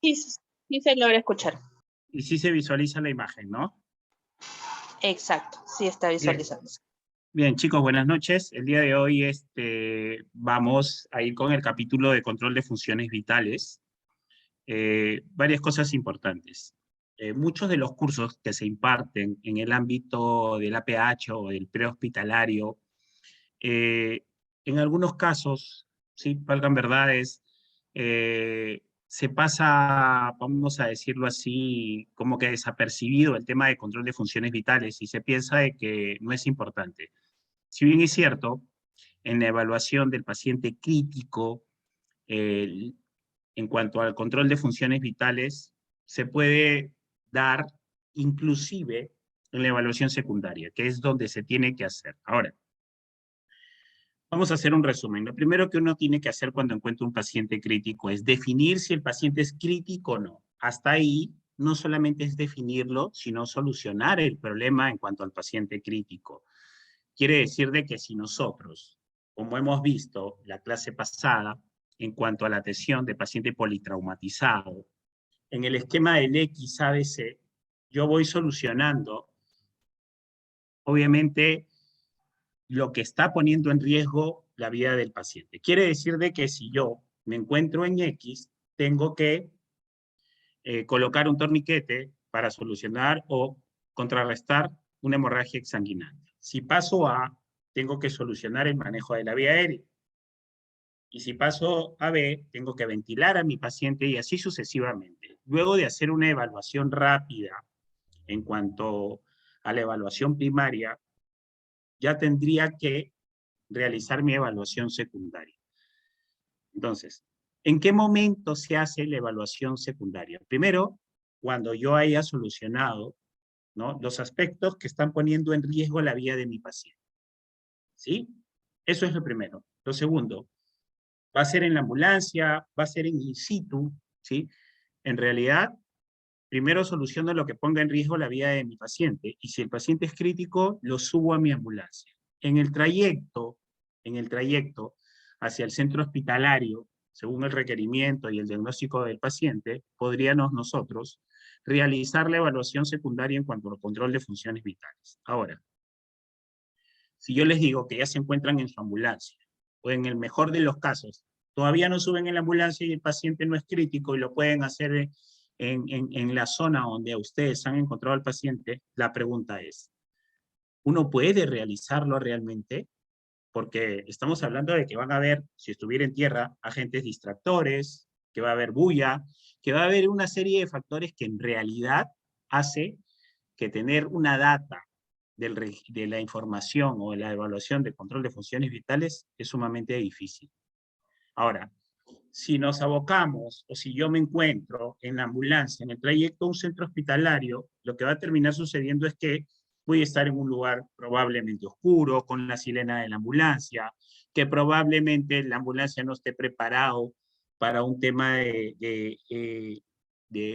Sí, sí se logra escuchar. Y sí se visualiza la imagen, ¿no? Exacto, sí está visualizándose. Bien, chicos, buenas noches. El día de hoy vamos a ir con el capítulo de control de funciones vitales. Varias cosas importantes. Muchos de los cursos que se imparten en el ámbito del APH o del prehospitalario, en algunos casos, sí, valgan verdades, se pasa, vamos a decirlo así, como que desapercibido el tema de control de funciones vitales y se piensa de que no es importante. Si bien es cierto, en la evaluación del paciente crítico, eh, en cuanto al control de funciones vitales, se puede dar inclusive en la evaluación secundaria, que es donde se tiene que hacer. Ahora, vamos a hacer un resumen. Lo primero que uno tiene que hacer cuando encuentra un paciente crítico es definir si el paciente es crítico o no. Hasta ahí no solamente es definirlo, sino solucionar el problema en cuanto al paciente crítico. Quiere decir de que si nosotros, como hemos visto la clase pasada, en cuanto a la atención de paciente politraumatizado, en el esquema del XABC, yo voy solucionando, obviamente, lo que está poniendo en riesgo la vida del paciente. Quiere decir de que si yo me encuentro en X, tengo que colocar un torniquete para solucionar o contrarrestar una hemorragia exsanguinante. Si paso A, tengo que solucionar el manejo de la vía aérea. Y si paso a B, tengo que ventilar a mi paciente y así sucesivamente. Luego de hacer una evaluación rápida en cuanto a la evaluación primaria, ya tendría que realizar mi evaluación secundaria. Entonces, ¿en qué momento se hace la evaluación secundaria? Primero, cuando yo haya solucionado, ¿no?, los aspectos que están poniendo en riesgo la vida de mi paciente. ¿Sí? Eso es lo primero. Lo segundo, va a ser en la ambulancia, va a ser en in situ, ¿sí? En realidad, primero soluciono lo que ponga en riesgo la vida de mi paciente, y si el paciente es crítico, lo subo a mi ambulancia. En el trayecto hacia el centro hospitalario, según el requerimiento y el diagnóstico del paciente, podríamos nosotros realizar la evaluación secundaria en cuanto al control de funciones vitales. Ahora, si yo les digo que ya se encuentran en su ambulancia, o en el mejor de los casos, todavía no suben en la ambulancia y el paciente no es crítico y lo pueden hacer en la zona donde ustedes han encontrado al paciente, la pregunta es, ¿uno puede realizarlo realmente? Porque estamos hablando de que van a haber, si estuviera en tierra, agentes distractores, que va a haber bulla, que va a haber una serie de factores que en realidad hace que tener una data de la información o de la evaluación de control de funciones vitales es sumamente difícil. Ahora, si nos abocamos o si yo me encuentro en la ambulancia, en el trayecto a un centro hospitalario, lo que va a terminar sucediendo es que voy a estar en un lugar probablemente oscuro, con la sirena de la ambulancia, que probablemente la ambulancia no esté preparado para un tema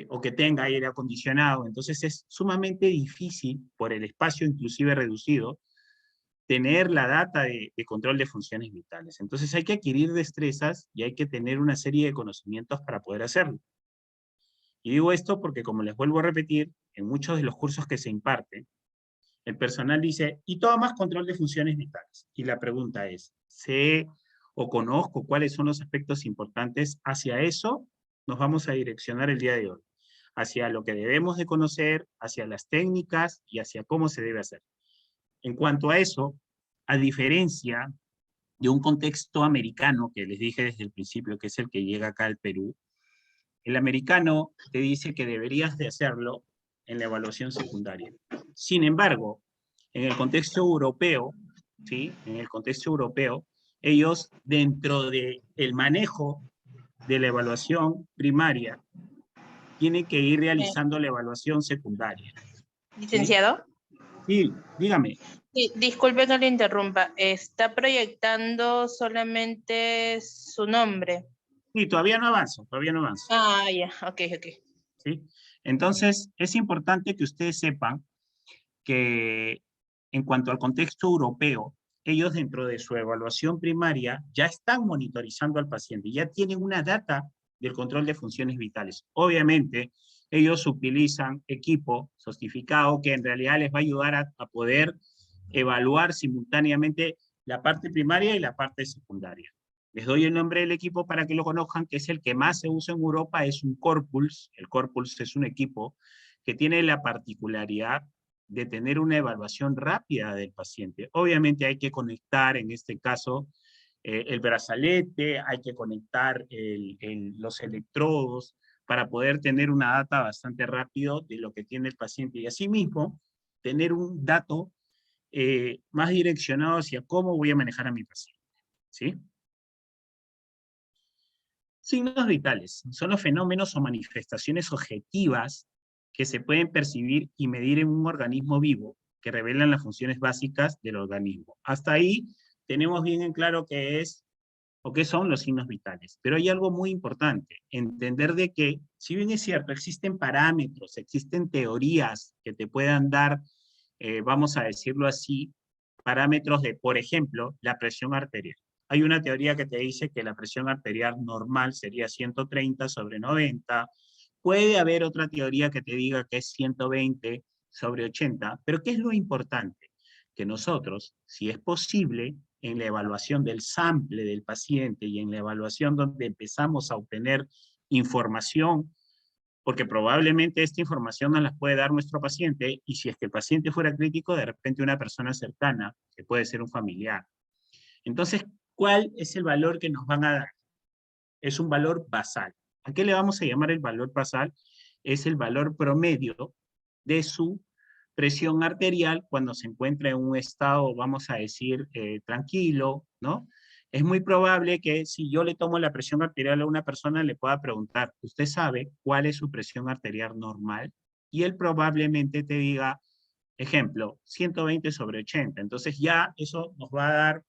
o que tenga aire acondicionado. Entonces es sumamente difícil, por el espacio inclusive reducido, tener la data de control de funciones vitales. Entonces hay que adquirir destrezas y hay que tener una serie de conocimientos para poder hacerlo. Y digo esto porque, como les vuelvo a repetir, en muchos de los cursos que se imparten, el personal dice, y todo más control de funciones vitales. Y la pregunta es, ¿sé o conozco cuáles son los aspectos importantes? Hacia eso nos vamos a direccionar el día de hoy. Hacia lo que debemos de conocer, hacia las técnicas y hacia cómo se debe hacer. En cuanto a eso, a diferencia de un contexto americano que les dije desde el principio, que es el que llega acá al Perú, el americano te dice que deberías de hacerlo en la evaluación secundaria. Sin embargo, en el contexto europeo, ¿sí? En el contexto europeo, ellos dentro del manejo de la evaluación primaria tienen que ir realizando la evaluación secundaria. ¿Sí? Licenciado. Sí, dígame. Sí, disculpe que le interrumpa. ¿Está proyectando solamente su nombre? Sí, todavía no avanzo, todavía no avanzo. Ah, ya, ok. ¿Sí? Entonces, es importante que ustedes sepan que en cuanto al contexto europeo, ellos dentro de su evaluación primaria ya están monitorizando al paciente, ya tienen una data del control de funciones vitales. Obviamente, ellos utilizan equipo sofisticado que en realidad les va a ayudar a poder evaluar simultáneamente la parte primaria y la parte secundaria. Les doy el nombre del equipo para que lo conozcan, que es el que más se usa en Europa, es un Corpuls. El Corpuls es un equipo que tiene la particularidad de tener una evaluación rápida del paciente. Obviamente hay que conectar, en este caso, el brazalete, hay que conectar los electrodos para poder tener una data bastante rápido de lo que tiene el paciente y asimismo tener un dato más direccionado hacia cómo voy a manejar a mi paciente, ¿sí? Signos vitales son los fenómenos o manifestaciones objetivas que se pueden percibir y medir en un organismo vivo, que revelan las funciones básicas del organismo. Hasta ahí tenemos bien en claro qué es o qué son los signos vitales. Pero hay algo muy importante, entender de que, si bien es cierto, existen parámetros, existen teorías que te puedan dar, vamos a decirlo así, parámetros de, por ejemplo, la presión arterial. Hay una teoría que te dice que la presión arterial normal sería 130/90. Puede haber otra teoría que te diga que es 120/80, pero ¿qué es lo importante? Que nosotros, si es posible, en la evaluación del sample del paciente y en la evaluación donde empezamos a obtener información, porque probablemente esta información nos la puede dar nuestro paciente, y si es que el paciente fuera crítico, de repente una persona cercana, que puede ser un familiar. Entonces, ¿cuál es el valor que nos van a dar? Es un valor basal. ¿A qué le vamos a llamar el valor basal? Es el valor promedio de su presión arterial cuando se encuentra en un estado, vamos a decir, tranquilo, ¿no? Es muy probable que si yo le tomo la presión arterial a una persona, le pueda preguntar, ¿usted sabe cuál es su presión arterial normal? Y él probablemente te diga, ejemplo, 120/80. Entonces ya eso nos va a dar,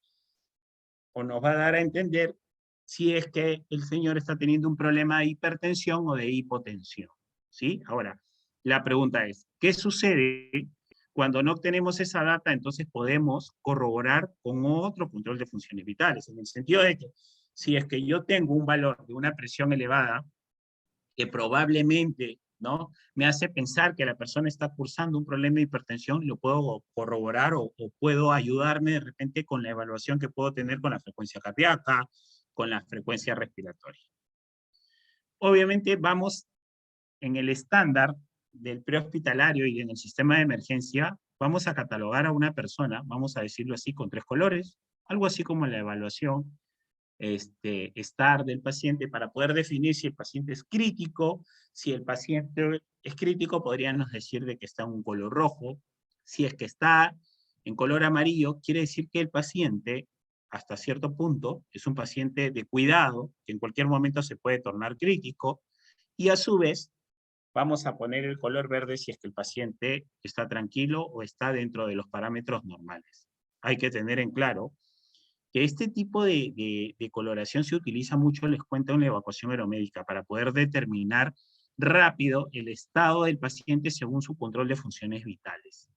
o nos va a dar a entender si es que el señor está teniendo un problema de hipertensión o de hipotensión, ¿sí? Ahora, la pregunta es, ¿qué sucede cuando no obtenemos esa data? Entonces podemos corroborar con otro control de funciones vitales, en el sentido de que si es que yo tengo un valor de una presión elevada, que probablemente, ¿no?, me hace pensar que la persona está cursando un problema de hipertensión, lo puedo corroborar o puedo ayudarme de repente con la evaluación que puedo tener con la frecuencia cardíaca, con la frecuencia respiratoria. Obviamente vamos en el estándar del prehospitalario y en el sistema de emergencia, vamos a catalogar a una persona, vamos a decirlo así, con 3 colores, algo así como la evaluación STAR del paciente, para poder definir si el paciente es crítico. Si el paciente es crítico, podríamos decir de que está en un color rojo. Si es que está en color amarillo, quiere decir que el paciente, hasta cierto punto, es un paciente de cuidado, que en cualquier momento se puede tornar crítico, y a su vez, vamos a poner el color verde si es que el paciente está tranquilo o está dentro de los parámetros normales. Hay que tener en claro que este tipo de coloración se utiliza mucho, les cuento, en la evacuación aeromédica, para poder determinar rápido el estado del paciente según su control de funciones vitales.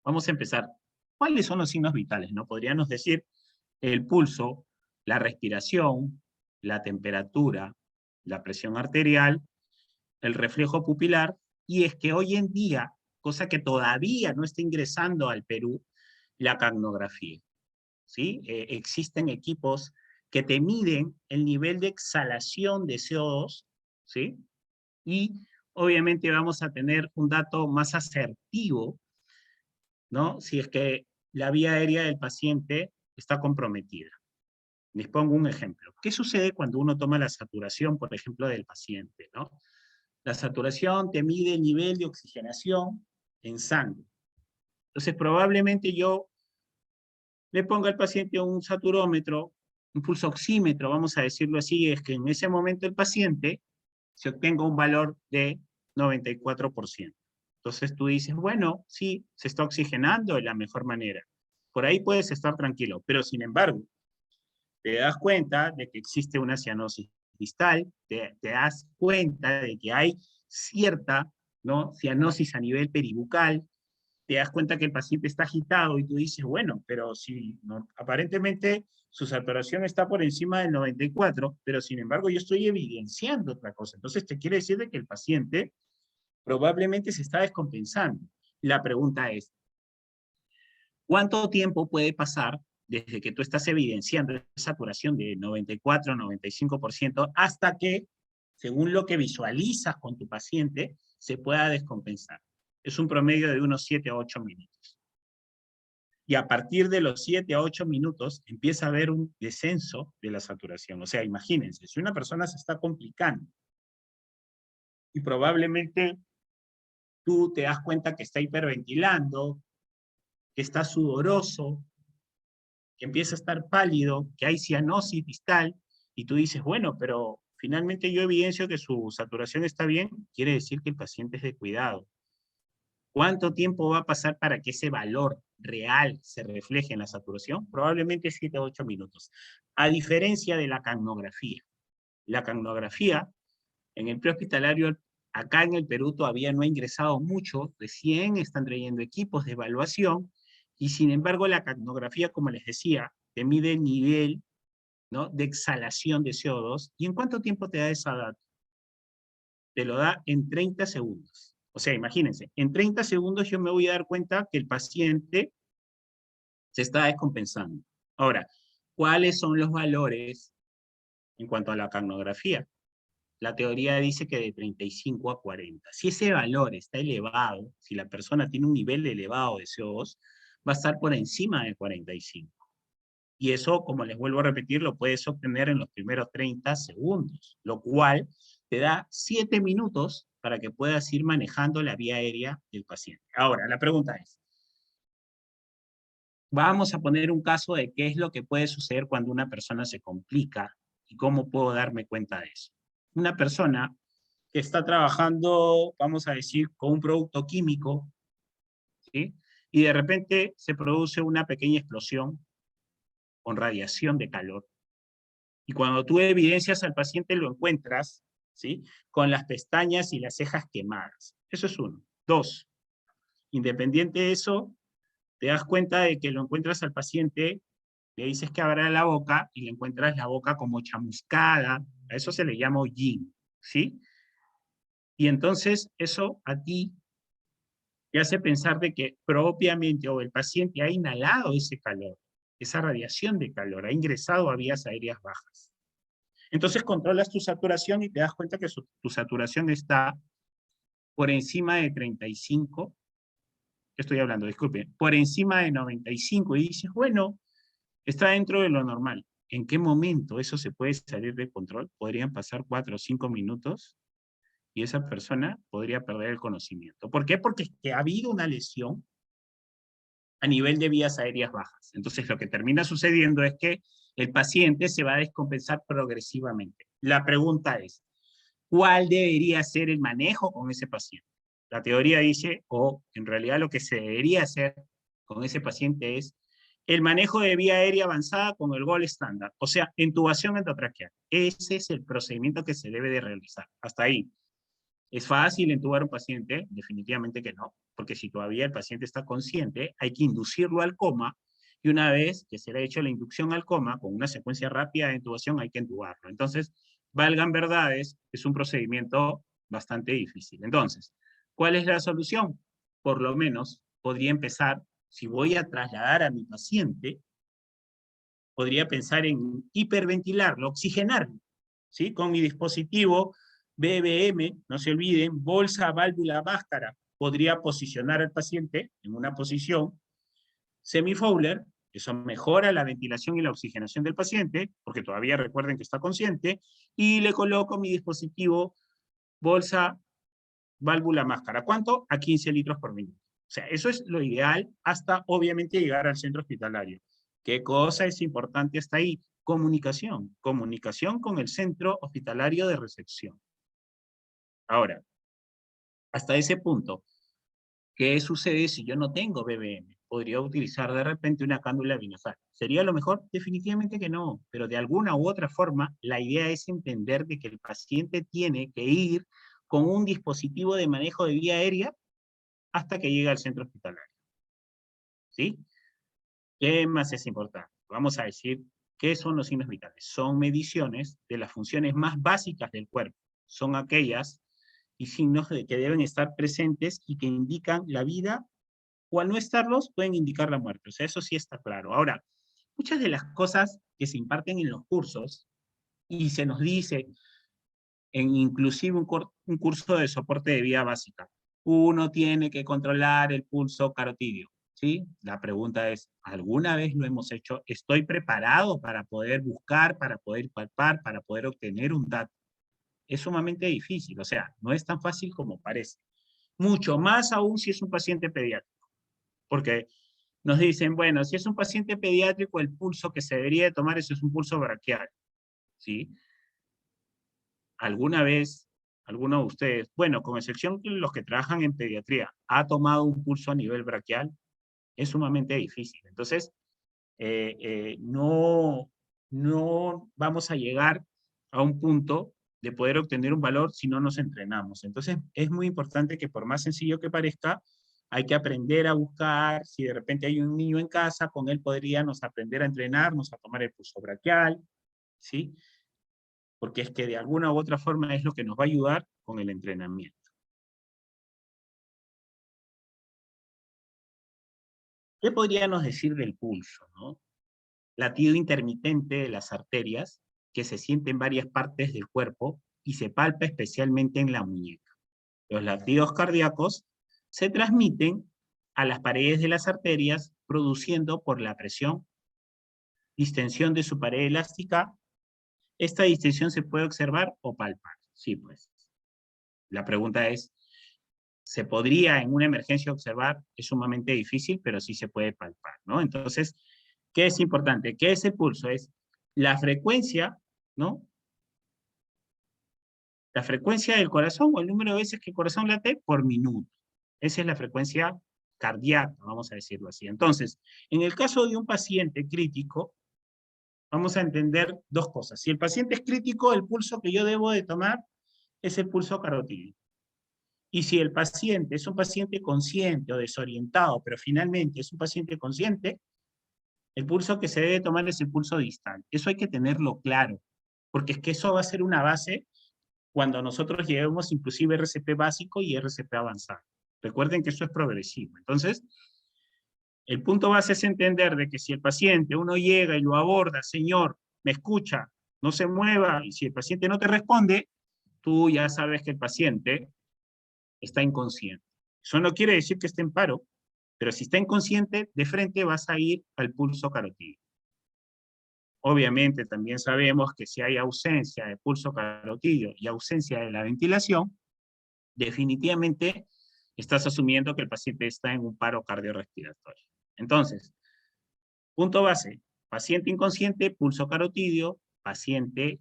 Vamos a empezar. ¿Cuáles son los signos vitales, no? Podríamos decir el pulso, la respiración, la temperatura, la presión arterial, el reflejo pupilar, y es que hoy en día, cosa que todavía no está ingresando al Perú, la capnografía. ¿Sí? Existen equipos que te miden el nivel de exhalación de CO2, ¿sí? Y obviamente vamos a tener un dato más asertivo, ¿no?, si es que la vía aérea del paciente está comprometida. Les pongo un ejemplo. ¿Qué sucede cuando uno toma la saturación, por ejemplo, del paciente, ¿no? La saturación te mide el nivel de oxigenación en sangre. Entonces, probablemente yo le ponga al paciente un saturómetro, un pulso oxímetro, vamos a decirlo así, es que en ese momento el paciente se obtenga un valor de 94%. Entonces tú dices, bueno, sí, se está oxigenando de la mejor manera. Por ahí puedes estar tranquilo, pero sin embargo, te das cuenta de que existe una cianosis distal, te das cuenta de que hay cierta, ¿no?, cianosis a nivel peribucal, te das cuenta que el paciente está agitado y tú dices, bueno, pero si no, aparentemente su saturación está por encima del 94, pero sin embargo yo estoy evidenciando otra cosa. Entonces te quiere decir de que el paciente probablemente se está descompensando. La pregunta es, ¿cuánto tiempo puede pasar desde que tú estás evidenciando esa saturación de 94, 95% hasta que, según lo que visualizas con tu paciente, se pueda descompensar? Es un promedio de unos 7 a 8 minutos. Y a partir de los 7 a 8 minutos empieza a haber un descenso de la saturación. O sea, imagínense, si una persona se está complicando y probablemente tú te das cuenta que está hiperventilando, que está sudoroso, que empieza a estar pálido, que hay cianosis distal, y tú dices, bueno, pero finalmente yo evidencio que su saturación está bien, quiere decir que el paciente es de cuidado. ¿Cuánto tiempo va a pasar para que ese valor real se refleje en la saturación? Probablemente 7 a 8 minutos. A diferencia de la capnografía. La capnografía, en el prehospitalario, acá en el Perú todavía no ha ingresado mucho, recién están trayendo equipos de evaluación, y sin embargo la capnografía, como les decía, te mide el nivel, ¿no?, de exhalación de CO2. ¿Y en cuánto tiempo te da esa data? Te lo da en 30 segundos. O sea, imagínense, en 30 segundos yo me voy a dar cuenta que el paciente se está descompensando. Ahora, ¿cuáles son los valores en cuanto a la capnografía? La teoría dice que de 35 a 40. Si ese valor está elevado, si la persona tiene un nivel elevado de CO2, va a estar por encima de 45. Y eso, como les vuelvo a repetir, lo puedes obtener en los primeros 30 segundos, lo cual te da 7 minutos para que puedas ir manejando la vía aérea del paciente. Ahora, la pregunta es, vamos a poner un caso de qué es lo que puede suceder cuando una persona se complica y cómo puedo darme cuenta de eso. Una persona que está trabajando, vamos a decir, con un producto químico, ¿sí?, y de repente se produce una pequeña explosión con radiación de calor. Y cuando tú evidencias al paciente lo encuentras, ¿sí?, con las pestañas y las cejas quemadas. Eso es uno. Dos, independiente de eso, te das cuenta de que lo encuentras al paciente, le dices que abra la boca y le encuentras la boca como chamuscada. A eso se le llama hollín, ¿sí? Y entonces eso a ti te hace pensar de que propiamente o el paciente ha inhalado ese calor, esa radiación de calor, ha ingresado a vías aéreas bajas. Entonces controlas tu saturación y te das cuenta que tu saturación está por encima de 35, estoy hablando, disculpe, por encima de 95, y dices, bueno, está dentro de lo normal. ¿En qué momento eso se puede salir de control? Podrían pasar 4 o 5 minutos y esa persona podría perder el conocimiento. ¿Por qué? Porque es que ha habido una lesión a nivel de vías aéreas bajas. Entonces lo que termina sucediendo es que el paciente se va a descompensar progresivamente. La pregunta es, ¿cuál debería ser el manejo con ese paciente? La teoría dice, o en realidad lo que se debería hacer con ese paciente es el manejo de vía aérea avanzada con el gold estándar, o sea, intubación endotraqueal. Ese es el procedimiento que se debe de realizar. Hasta ahí. ¿Es fácil intubar a un paciente? Definitivamente que no, porque si todavía el paciente está consciente, hay que inducirlo al coma, y una vez que se le ha hecho la inducción al coma, con una secuencia rápida de intubación, hay que intubarlo. Entonces, valgan verdades, es un procedimiento bastante difícil. Entonces, ¿cuál es la solución? Por lo menos, podría empezar, si voy a trasladar a mi paciente, podría pensar en hiperventilarlo, oxigenarlo, ¿sí? Con mi dispositivo BBM, no se olviden, bolsa, válvula, máscara. Podría posicionar al paciente en una posición semi-Fowler, eso mejora la ventilación y la oxigenación del paciente, porque todavía recuerden que está consciente, y le coloco mi dispositivo bolsa, válvula, máscara. ¿Cuánto? A 15 litros por minuto. O sea, eso es lo ideal hasta, obviamente, llegar al centro hospitalario. ¿Qué cosa es importante hasta ahí? Comunicación. Comunicación con el centro hospitalario de recepción. Ahora, hasta ese punto, ¿qué sucede si yo no tengo BBM? ¿Podría utilizar de repente una cánula vinazal? ¿Sería lo mejor? Definitivamente que no, pero de alguna u otra forma, la idea es entender de que el paciente tiene que ir con un dispositivo de manejo de vía aérea hasta que llegue al centro hospitalario. ¿Sí? ¿Qué más es importante? Vamos a decir ¿Qué son los signos vitales? Son mediciones de las funciones más básicas del cuerpo. Son aquellas y signos que deben estar presentes y que indican la vida, o al no estarlos, pueden indicar la muerte. O sea, eso sí está claro. Ahora, muchas de las cosas que se imparten en los cursos, y se nos dice, en inclusive un curso de soporte de vida básica, uno tiene que controlar el pulso carotidio, ¿sí? La pregunta es, ¿alguna vez lo hemos hecho? ¿Estoy preparado para poder buscar, para poder palpar, para poder obtener un dato? Es sumamente difícil, o sea, no es tan fácil como parece. Mucho más aún si es un paciente pediátrico, porque nos dicen, bueno, si es un paciente pediátrico, el pulso que se debería de tomar es un pulso braquial, ¿sí? ¿Alguna vez, alguno de ustedes, bueno, con excepción de los que trabajan en pediatría, ha tomado un pulso a nivel braquial? Es sumamente difícil. Entonces, no, no vamos a llegar a un punto de poder obtener un valor si no nos entrenamos. Entonces, es muy importante que por más sencillo que parezca, hay que aprender a buscar. Si de repente hay un niño en casa, con él podríamos aprender a entrenarnos, a tomar el pulso braquial, ¿sí? Porque es que de alguna u otra forma es lo que nos va a ayudar con el entrenamiento. ¿Qué podríamos decir del pulso, no? Latido intermitente de las arterias, que se siente en varias partes del cuerpo y se palpa especialmente en la muñeca. Los latidos cardíacos se transmiten a las paredes de las arterias, produciendo por la presión, distensión de su pared elástica. Esta distensión se puede observar o palpar. Sí, pues. La pregunta es, ¿se podría en una emergencia observar? Es sumamente difícil, pero sí se puede palpar, ¿no? Entonces, ¿qué es importante? ¿Qué es el pulso? Es la frecuencia, ¿no? La frecuencia del corazón o el número de veces que el corazón late por minuto. Esa es la frecuencia cardíaca, vamos a decirlo así. Entonces, en el caso de un paciente crítico, vamos a entender dos cosas. Si el paciente es crítico, el pulso que yo debo de tomar es el pulso carotídeo. Y si el paciente es un paciente consciente o desorientado, pero finalmente es un paciente consciente, el pulso que se debe tomar es el pulso distal. Eso hay que tenerlo claro, porque es que eso va a ser una base cuando nosotros llevemos inclusive RCP básico y RCP avanzado. Recuerden que eso es progresivo. Entonces, el punto base es entender de que si el paciente, uno llega y lo aborda, señor, me escucha, no se mueva, y si el paciente no te responde, tú ya sabes que el paciente está inconsciente. Eso no quiere decir que esté en paro, pero si está inconsciente, de frente vas a ir al pulso carotídeo. Obviamente también sabemos que si hay ausencia de pulso carotídeo y ausencia de la ventilación, definitivamente estás asumiendo que el paciente está en un paro cardiorrespiratorio. Entonces, punto base, paciente inconsciente, pulso carotídeo, paciente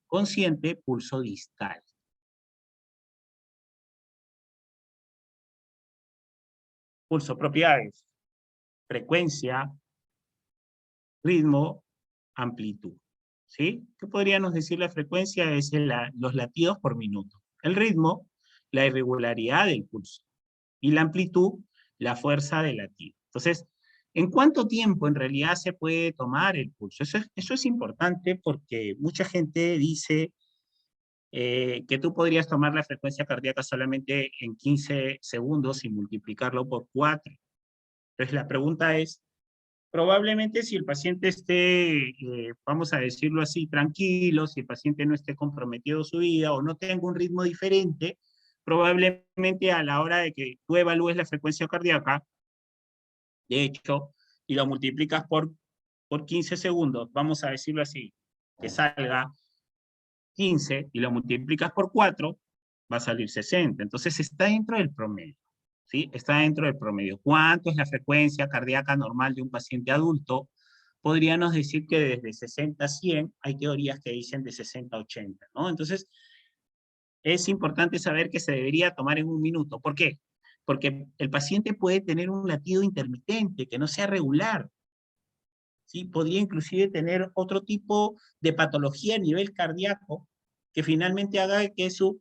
consciente, pulso distal. Pulso propiedades, frecuencia, ritmo, amplitud. ¿Sí? ¿Qué podríamos decir? La frecuencia es los latidos por minuto. El ritmo, la irregularidad del pulso. Y la amplitud, la fuerza del latido. Entonces, ¿en cuánto tiempo en realidad se puede tomar el pulso? Eso es importante porque mucha gente dice que tú podrías tomar la frecuencia cardíaca solamente en 15 segundos y multiplicarlo por 4. Entonces, la pregunta es, probablemente si el paciente esté, vamos a decirlo así, tranquilo, si el paciente no esté comprometido su vida o no tenga un ritmo diferente, probablemente a la hora de que tú evalúes la frecuencia cardíaca, de hecho, y lo multiplicas por 15 segundos, vamos a decirlo así, que salga 15 y lo multiplicas por 4, va a salir 60. Entonces está dentro del promedio. ¿Sí? Está dentro del promedio. ¿Cuánto es la frecuencia cardíaca normal de un paciente adulto? Podríamos decir que desde 60 a 100, hay teorías que dicen de 60 a 80, ¿no? Entonces, es importante saber que se debería tomar en un minuto. ¿Por qué? Porque el paciente puede tener un latido intermitente, que no sea regular, ¿sí? Podría inclusive tener otro tipo de patología a nivel cardíaco que finalmente haga que su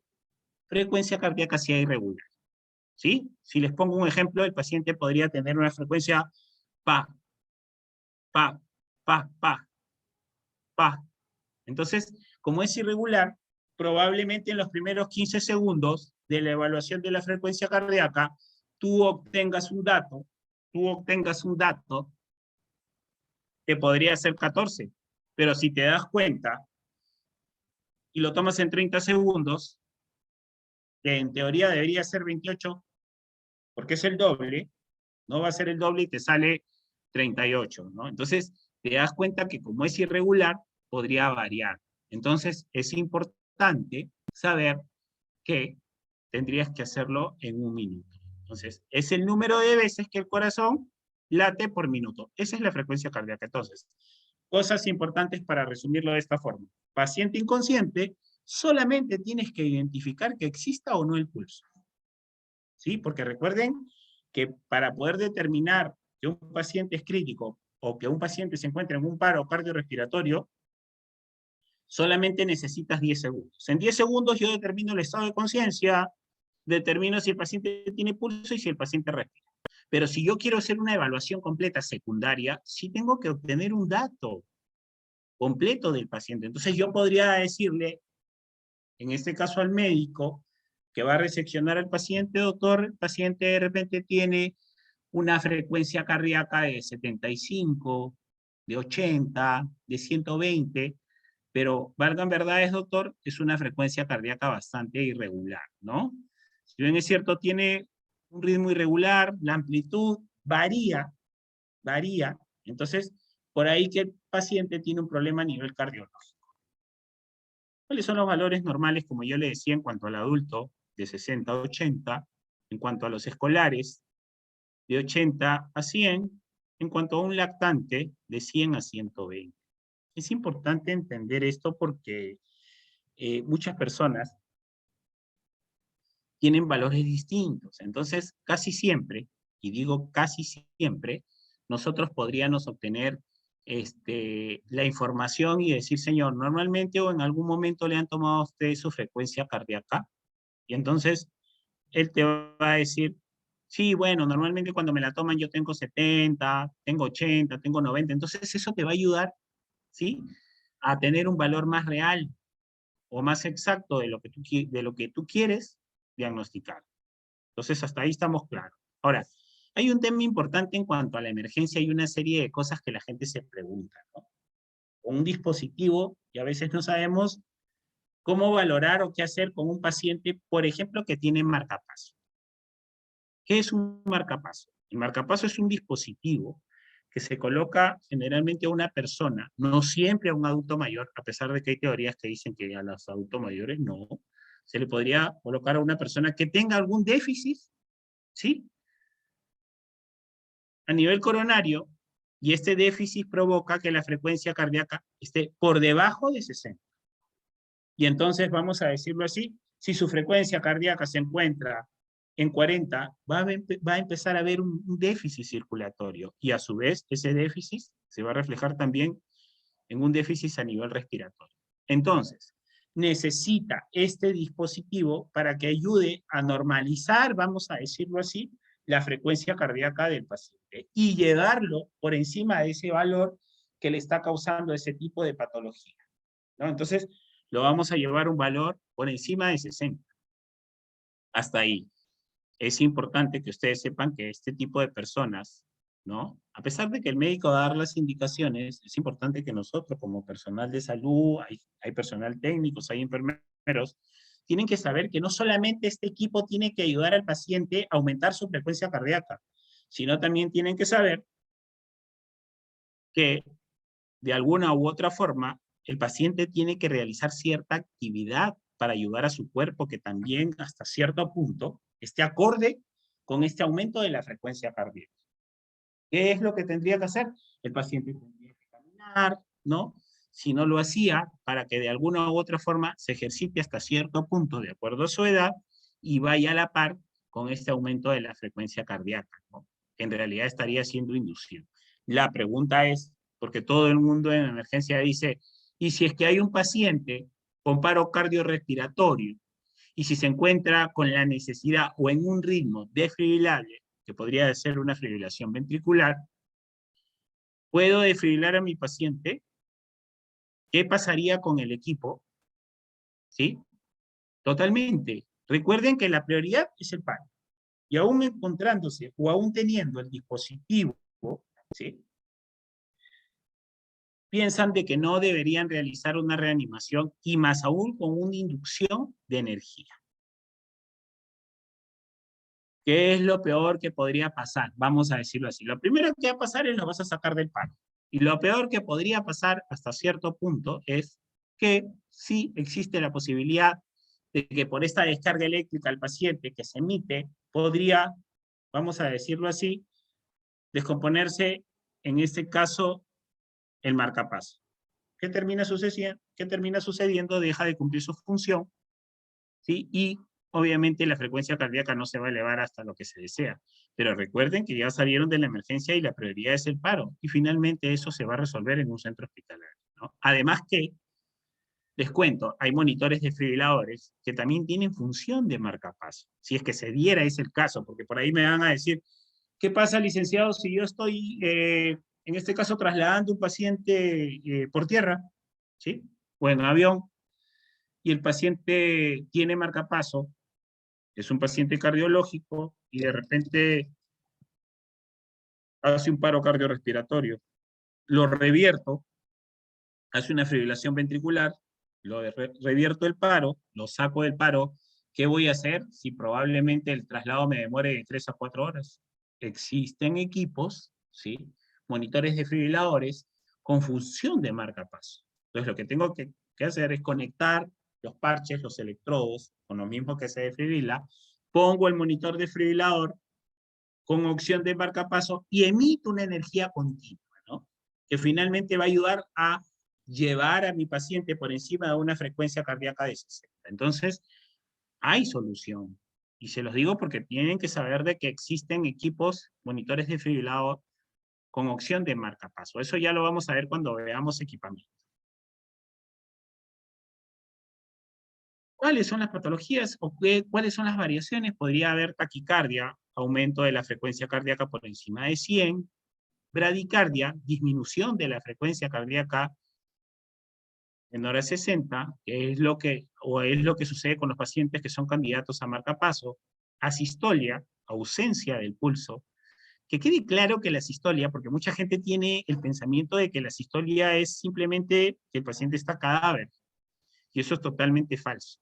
frecuencia cardíaca sea irregular. ¿Sí? Si les pongo un ejemplo, el paciente podría tener una frecuencia pa, pa, pa, pa, pa. Entonces, como es irregular, probablemente en los primeros 15 segundos de la evaluación de la frecuencia cardíaca, tú obtengas un dato que podría ser 14, pero si te das cuenta y lo tomas en 30 segundos, que en teoría debería ser 28, porque es el doble, no va a ser el doble y te sale 38, ¿no? Entonces, te das cuenta que como es irregular, podría variar. Entonces, es importante saber que tendrías que hacerlo en un minuto. Entonces, es el número de veces que el corazón late por minuto. Esa es la frecuencia cardíaca. Entonces, cosas importantes para resumirlo de esta forma. Paciente inconsciente, solamente tienes que identificar que exista o no el pulso. ¿Sí? Porque recuerden que para poder determinar que un paciente es crítico o que un paciente se encuentra en un paro cardiorrespiratorio, solamente necesitas 10 segundos. En 10 segundos yo determino el estado de conciencia, determino si el paciente tiene pulso y si el paciente respira. Pero si yo quiero hacer una evaluación completa secundaria, sí tengo que obtener un dato completo del paciente. Entonces yo podría decirle, en este caso al médico, que va a reseccionar al paciente, doctor, el paciente de repente tiene una frecuencia cardíaca de 75, de 80, de 120, pero valgan verdades, doctor, es una frecuencia cardíaca bastante irregular, ¿no? Si bien es cierto, tiene un ritmo irregular, la amplitud varía, entonces, por ahí que el paciente tiene un problema a nivel cardiológico. ¿Cuáles son los valores normales, como yo le decía, en cuanto al adulto, de 60 a 80, en cuanto a los escolares, de 80 a 100, en cuanto a un lactante, de 100 a 120. Es importante entender esto porque muchas personas tienen valores distintos. Entonces, casi siempre, y digo casi siempre, nosotros podríamos obtener la información y decir, señor, normalmente o en algún momento le han tomado a usted su frecuencia cardíaca, y entonces él te va a decir, sí, bueno, normalmente cuando me la toman yo tengo 70, tengo 80, tengo 90, entonces eso te va a ayudar, ¿sí?, a tener un valor más real o más exacto de lo que tú quieres diagnosticar. Entonces, hasta ahí estamos claros. Ahora, hay un tema importante en cuanto a la emergencia y una serie de cosas que la gente se pregunta, ¿no? Un dispositivo, y a veces no sabemos cómo valorar o qué hacer con un paciente, por ejemplo, que tiene marcapaso. ¿Qué es un marcapaso? El marcapaso es un dispositivo que se coloca generalmente a una persona, no siempre a un adulto mayor, a pesar de que hay teorías que dicen que a los adultos mayores no, se le podría colocar a una persona que tenga algún déficit, ¿sí?, a nivel coronario, y este déficit provoca que la frecuencia cardíaca esté por debajo de 60. Y entonces, vamos a decirlo así, si su frecuencia cardíaca se encuentra en 40, va a empezar a haber un déficit circulatorio, y a su vez ese déficit se va a reflejar también en un déficit a nivel respiratorio. Entonces, necesita este dispositivo para que ayude a normalizar, vamos a decirlo así, la frecuencia cardíaca del paciente y llevarlo por encima de ese valor que le está causando ese tipo de patología, ¿no? Entonces, lo vamos a llevar a un valor por encima de 60. Hasta ahí. Es importante que ustedes sepan que este tipo de personas, ¿no?, a pesar de que el médico va a dar las indicaciones, es importante que nosotros como personal de salud, hay personal técnico, hay enfermeros, tienen que saber que no solamente este equipo tiene que ayudar al paciente a aumentar su frecuencia cardíaca, sino también tienen que saber que de alguna u otra forma el paciente tiene que realizar cierta actividad para ayudar a su cuerpo que también hasta cierto punto esté acorde con este aumento de la frecuencia cardíaca. ¿Qué es lo que tendría que hacer? El paciente tendría que caminar, ¿no?, si no lo hacía, para que de alguna u otra forma se ejercite hasta cierto punto de acuerdo a su edad y vaya a la par con este aumento de la frecuencia cardíaca, ¿no?, que en realidad estaría siendo inducido. La pregunta es, porque todo el mundo en emergencia dice, ¿y si es que hay un paciente con paro cardiorrespiratorio y si se encuentra con la necesidad o en un ritmo desfibrilable, que podría ser una fibrilación ventricular, ¿Puedo desfibrilar a mi paciente? ¿Qué pasaría con el equipo? ¿Sí? Totalmente. Recuerden que la prioridad es el paro. Y aún encontrándose o aún teniendo el dispositivo, ¿sí? Piensan de que no deberían realizar una reanimación y más aún con una inducción de energía. ¿Qué es lo peor que podría pasar? Vamos a decirlo así. Lo primero que va a pasar es lo vas a sacar del paro. Y lo peor que podría pasar hasta cierto punto es que sí existe la posibilidad de que por esta descarga eléctrica al paciente que se emite, podría, vamos a decirlo así, descomponerse, en este caso, el marcapaso. ¿Qué termina sucediendo? ¿Qué termina sucediendo? Deja de cumplir su función, ¿sí? Y obviamente la frecuencia cardíaca no se va a elevar hasta lo que se desea. Pero recuerden que ya salieron de la emergencia y la prioridad es el paro. Y finalmente eso se va a resolver en un centro hospitalario, ¿no? Además que, les cuento, hay monitores desfibriladores que también tienen función de marcapaso. Si es que se diera ese el caso, porque por ahí me van a decir, ¿qué pasa, licenciado, si yo estoy, en este caso, trasladando un paciente por tierra, ¿sí? O en avión, y el paciente tiene marcapaso, es un paciente cardiológico, y de repente hace un paro cardiorrespiratorio, lo revierto, hace una fibrilación ventricular, revierto el paro, lo saco del paro, ¿qué voy a hacer si probablemente el traslado me demore de 3 a 4 horas? Existen equipos, ¿sí? Monitores desfibriladores con función de marcapaso. Entonces lo que tengo que hacer es conectar los parches, los electrodos, con lo mismo que se desfibrila, pongo el monitor desfibrilador con opción de marcapaso y emito una energía continua, ¿no? Que finalmente va a ayudar a llevar a mi paciente por encima de una frecuencia cardíaca de 60. Entonces, hay solución. Y se los digo porque tienen que saber de que existen equipos, monitores desfibrilados con opción de marcapaso. Eso ya lo vamos a ver cuando veamos equipamiento. ¿Cuáles son las patologías o cuáles son las variaciones? Podría haber taquicardia, aumento de la frecuencia cardíaca por encima de 100, bradicardia, disminución de la frecuencia cardíaca menor a 60, que es lo que, o es lo que sucede con los pacientes que son candidatos a marcapaso, asistolia, ausencia del pulso. Que quede claro que la asistolia, porque mucha gente tiene el pensamiento de que la asistolia es simplemente que el paciente está cadáver, y eso es totalmente falso.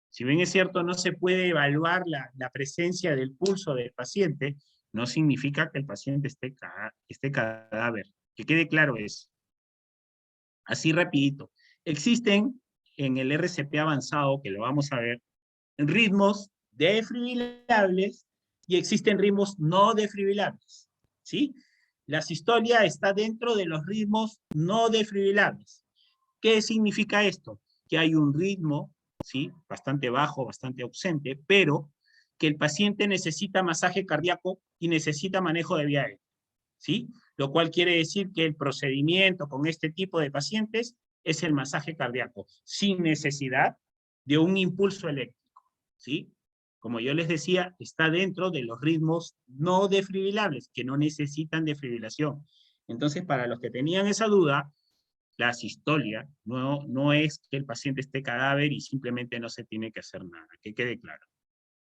Si bien es cierto, no se puede evaluar la presencia del pulso del paciente, no significa que el paciente esté cadáver. Que quede claro eso. Así rapidito. Existen en el RCP avanzado, que lo vamos a ver, ritmos defibrilables y existen ritmos no defibrilables, ¿sí? La sistolia está dentro de los ritmos no defibrilables. ¿Qué significa esto? Que hay un ritmo, ¿sí? Bastante bajo, bastante ausente, pero que el paciente necesita masaje cardíaco y necesita manejo de vía aérea, ¿sí? Lo cual quiere decir que el procedimiento con este tipo de pacientes es el masaje cardíaco, sin necesidad de un impulso eléctrico, ¿sí? Como yo les decía, está dentro de los ritmos no defibrilables, que no necesitan defibrilación. Entonces, para los que tenían esa duda, la asistolia no es que el paciente esté cadáver y simplemente no se tiene que hacer nada, que quede claro.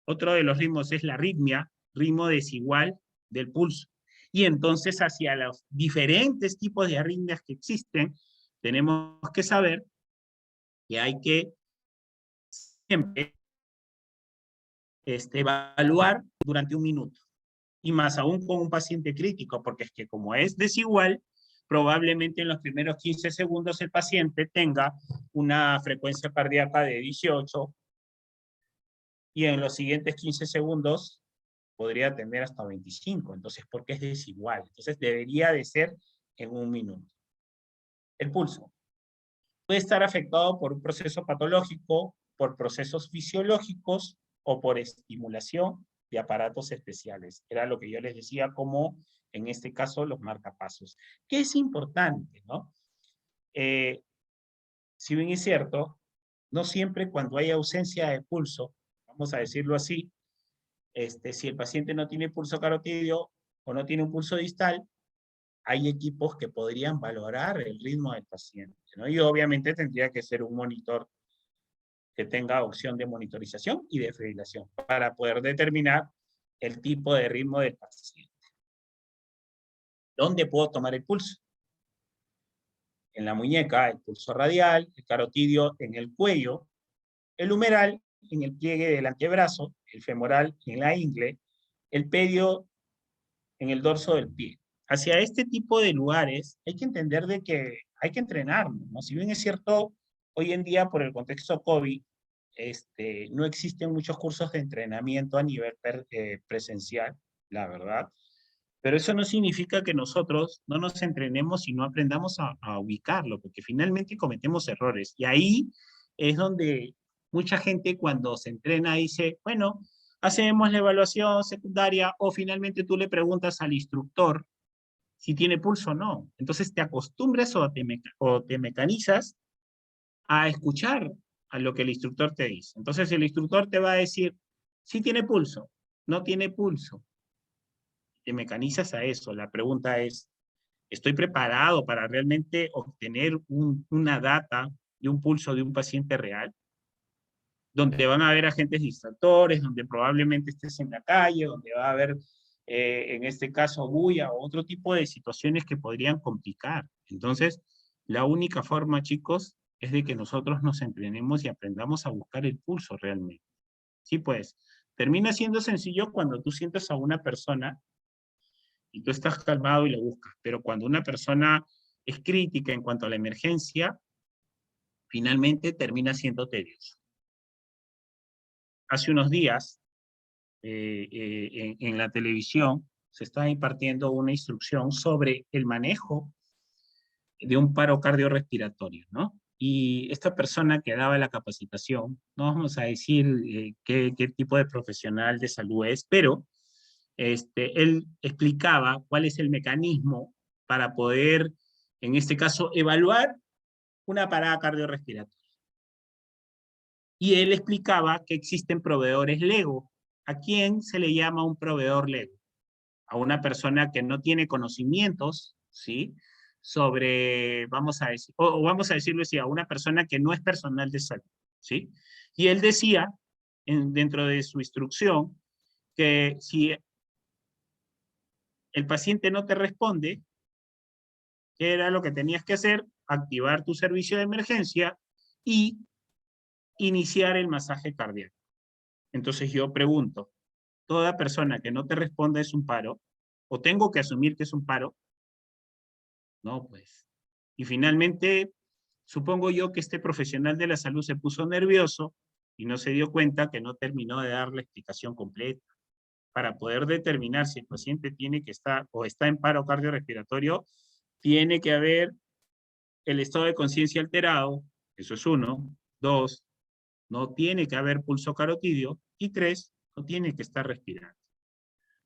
Otro de los ritmos es la arritmia, ritmo desigual del pulso. Y entonces hacia los diferentes tipos de arritmias que existen, tenemos que saber que hay que siempre evaluar durante un minuto. Y más aún con un paciente crítico, porque es que como es desigual, probablemente en los primeros 15 segundos el paciente tenga una frecuencia cardíaca de 18 y en los siguientes 15 segundos podría tener hasta 25. Entonces, ¿por qué es desigual? Entonces, debería de ser en un minuto. El pulso puede estar afectado por un proceso patológico, por procesos fisiológicos o por estimulación de aparatos especiales. Era lo que yo les decía, como en este caso los marcapasos. ¿Qué es importante, no? Si bien es cierto, no siempre cuando hay ausencia de pulso, vamos a decirlo así, si el paciente no tiene pulso carotidio o no tiene un pulso distal, hay equipos que podrían valorar el ritmo del paciente, ¿no? Y obviamente tendría que ser un monitor que tenga opción de monitorización y de fibrilación para poder determinar el tipo de ritmo del paciente. ¿Dónde puedo tomar el pulso? En la muñeca, el pulso radial, el carotidio en el cuello, el humeral en el pliegue del antebrazo, el femoral en la ingle, el pedio en el dorso del pie. Hacia este tipo de lugares hay que entender de que hay que entrenarnos, ¿no? Si bien es cierto, hoy en día por el contexto COVID, no existen muchos cursos de entrenamiento a nivel presencial, la verdad, pero eso no significa que nosotros no nos entrenemos y no aprendamos a ubicarlo, porque finalmente cometemos errores. Y ahí es donde mucha gente cuando se entrena dice, bueno, hacemos la evaluación secundaria o finalmente tú le preguntas al instructor si tiene pulso o no. Entonces te acostumbras o te mecanizas a escuchar a lo que el instructor te dice. Entonces el instructor te va a decir, sí tiene pulso, no tiene pulso. Te mecanizas a eso. La pregunta es, ¿estoy preparado para realmente obtener una data de un pulso de un paciente real? Donde van a haber agentes distractores, donde probablemente estés en la calle, donde va a haber, en este caso, bulla o otro tipo de situaciones que podrían complicar. Entonces, la única forma, chicos, es de que nosotros nos entrenemos y aprendamos a buscar el pulso realmente. Sí, pues, termina siendo sencillo cuando tú sientes a una persona y tú estás calmado y lo buscas, pero cuando una persona es crítica en cuanto a la emergencia, finalmente termina siendo tedioso. Hace unos días, en la televisión, se está impartiendo una instrucción sobre el manejo de un paro cardiorrespiratorio, ¿no? Y esta persona que daba la capacitación, no vamos a decir qué tipo de profesional de salud es, pero él explicaba cuál es el mecanismo para poder, en este caso, evaluar una parada cardiorrespiratoria. Y él explicaba que existen proveedores Lego. ¿A quién se le llama un proveedor Lego? A una persona que no tiene conocimientos, ¿sí? Sobre, vamos a decir, o vamos a decirlo así, a una persona que no es personal de salud, ¿sí? Y él decía, dentro de su instrucción, que si el paciente no te responde, ¿qué era lo que tenías que hacer? Activar tu servicio de emergencia y iniciar el masaje cardíaco. Entonces yo pregunto, ¿toda persona que no te responda es un paro? ¿O tengo que asumir que es un paro? No, pues. Y finalmente, supongo yo que este profesional de la salud se puso nervioso y no se dio cuenta que no terminó de dar la explicación completa. Para poder determinar si el paciente tiene que estar o está en paro cardiorrespiratorio, tiene que haber el estado de conciencia alterado, eso es 1. 2, no tiene que haber pulso carotidio. Y 3, no tiene que estar respirando.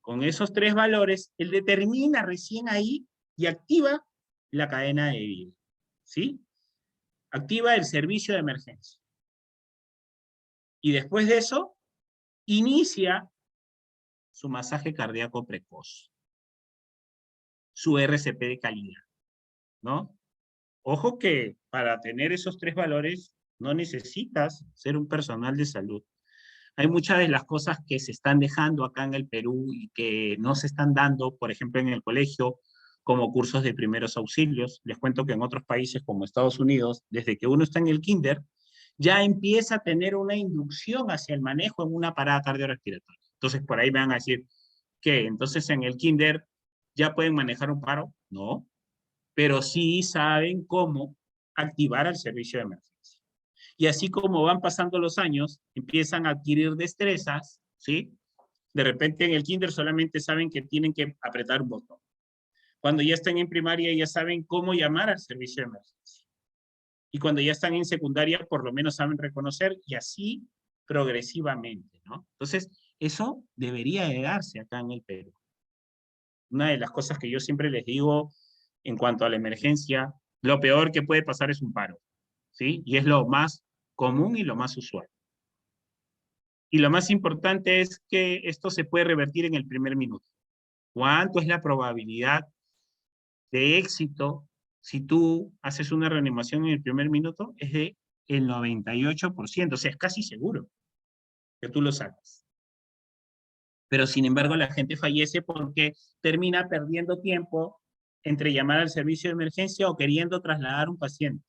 Con esos 3 valores, él determina recién ahí y activa la cadena de vida, ¿sí? Activa el servicio de emergencia. Y después de eso, inicia su masaje cardíaco precoz, su RCP de calidad, ¿no? Ojo que para tener esos 3 valores no necesitas ser un personal de salud. Hay muchas de las cosas que se están dejando acá en el Perú y que no se están dando, por ejemplo, en el colegio, como cursos de primeros auxilios. Les cuento que en otros países como Estados Unidos, desde que uno está en el kinder, ya empieza a tener una inducción hacia el manejo en una parada cardiorrespiratoria. Entonces, por ahí me van a decir, ¿qué? Entonces, en el kinder, ¿ya pueden manejar un paro? No, pero sí saben cómo activar el servicio de emergencia. Y así como van pasando los años, empiezan a adquirir destrezas, ¿sí? De repente en el kinder solamente saben que tienen que apretar un botón. Cuando ya están en primaria ya saben cómo llamar al servicio de emergencia. Y cuando ya están en secundaria por lo menos saben reconocer y así progresivamente, ¿no? Entonces, eso debería de darse acá en el Perú. Una de las cosas que yo siempre les digo en cuanto a la emergencia, lo peor que puede pasar es un paro, ¿sí? Y es lo más común y lo más usual. Y lo más importante es que esto se puede revertir en el primer minuto. ¿Cuánto es la probabilidad de éxito, si tú haces una reanimación en el primer minuto, es de el 98%, o sea, es casi seguro que tú lo sacas. Pero sin embargo la gente fallece porque termina perdiendo tiempo entre llamar al servicio de emergencia o queriendo trasladar un paciente,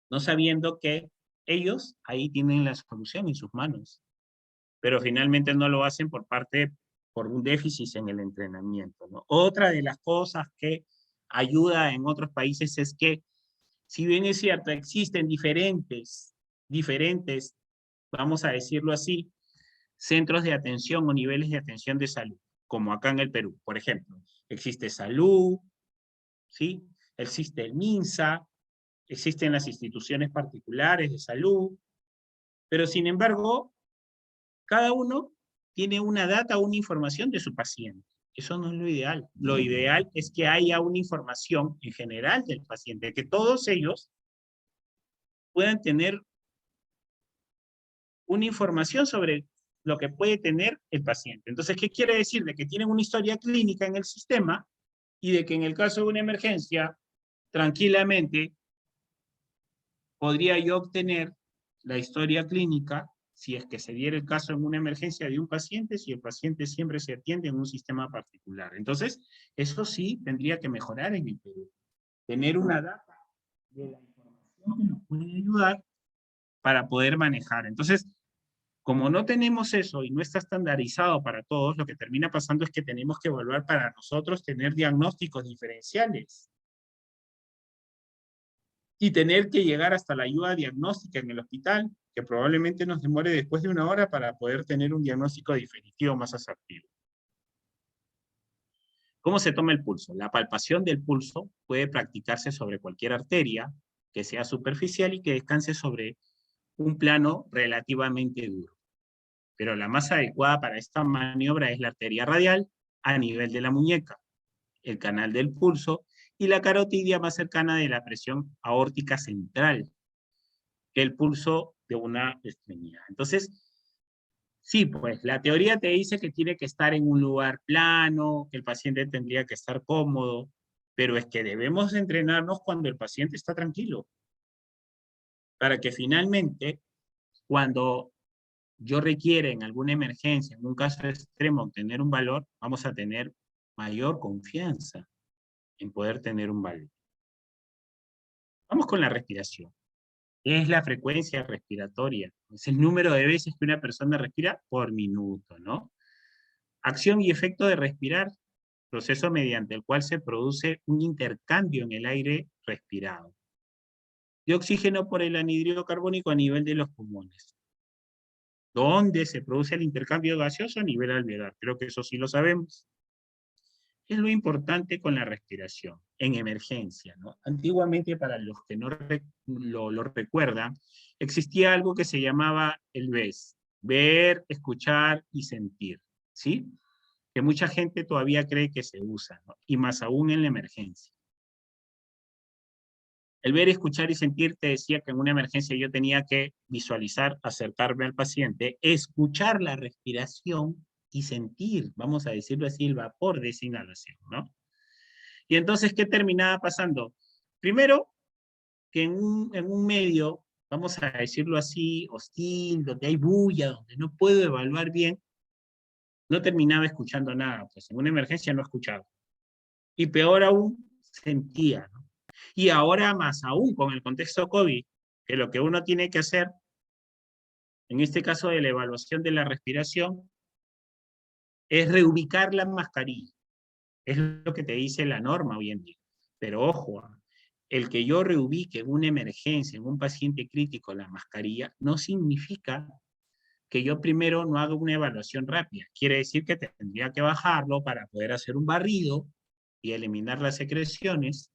no sabiendo que ellos ahí tienen la solución en sus manos, pero finalmente no lo hacen por un déficit en el entrenamiento, ¿no? Otra de las cosas que ayuda en otros países es que, si bien es cierto, existen diferentes, vamos a decirlo así, centros de atención o niveles de atención de salud, como acá en el Perú. Por ejemplo, existe salud, ¿sí? Existe el MINSA, existen las instituciones particulares de salud, pero sin embargo, cada uno tiene una data o una información de su paciente. Eso no es lo ideal. Lo ideal es que haya una información en general del paciente, que todos ellos puedan tener una información sobre lo que puede tener el paciente. Entonces, ¿qué quiere decir? De que tienen una historia clínica en el sistema y de que en el caso de una emergencia, tranquilamente podría yo obtener la historia clínica si es que se diera el caso en una emergencia de un paciente, si el paciente siempre se atiende en un sistema particular. Entonces, eso sí tendría que mejorar en el Perú. Tener una data de la información que nos puede ayudar para poder manejar. Entonces, como no tenemos eso y no está estandarizado para todos, lo que termina pasando es que tenemos que evaluar para nosotros tener diagnósticos diferenciales y tener que llegar hasta la ayuda diagnóstica en el hospital, que probablemente nos demore después de 1 hora para poder tener un diagnóstico definitivo más asertivo. ¿Cómo se toma el pulso? La palpación del pulso puede practicarse sobre cualquier arteria que sea superficial y que descanse sobre un plano relativamente duro. Pero la más adecuada para esta maniobra es la arteria radial a nivel de la muñeca, el canal del pulso y la carotidia más cercana de la presión aórtica central, que el pulso de una extremidad. Entonces, sí, pues la teoría te dice que tiene que estar en un lugar plano, que el paciente tendría que estar cómodo, pero es que debemos entrenarnos cuando el paciente está tranquilo, para que finalmente, cuando yo requiere en alguna emergencia, en un caso extremo, obtener un valor, vamos a tener mayor confianza en poder tener un valor. Vamos con la respiración. ¿Qué es la frecuencia respiratoria? Es el número de veces que una persona respira por minuto, ¿no? Acción y efecto de respirar, proceso mediante el cual se produce un intercambio en el aire respirado de oxígeno por el anhídrido carbónico a nivel de los pulmones. ¿Dónde se produce el intercambio gaseoso? A nivel alveolar. Creo que eso sí lo sabemos. ¿Qué es lo importante con la respiración en emergencia, ¿no? Antiguamente, para los que no lo recuerdan, existía algo que se llamaba el VES, ver, escuchar y sentir, ¿sí? Que mucha gente todavía cree que se usa, ¿no? Y más aún en la emergencia. El ver, escuchar y sentir te decía que en una emergencia yo tenía que visualizar, acercarme al paciente, escuchar la respiración y sentir, vamos a decirlo así, el vapor de esa inhalación, ¿no? Y entonces, ¿qué terminaba pasando? Primero, que en un medio, vamos a decirlo así, hostil, donde hay bulla, donde no puedo evaluar bien, no terminaba escuchando nada, pues en una emergencia no escuchaba. Y peor aún, sentía, ¿no? Y ahora más aún con el contexto COVID, que lo que uno tiene que hacer, en este caso de la evaluación de la respiración, es reubicar la mascarilla. Es lo que te dice la norma hoy en día. Pero ojo, el que yo reubique en una emergencia, en un paciente crítico, la mascarilla, no significa que yo primero no haga una evaluación rápida. Quiere decir que tendría que bajarlo para poder hacer un barrido y eliminar las secreciones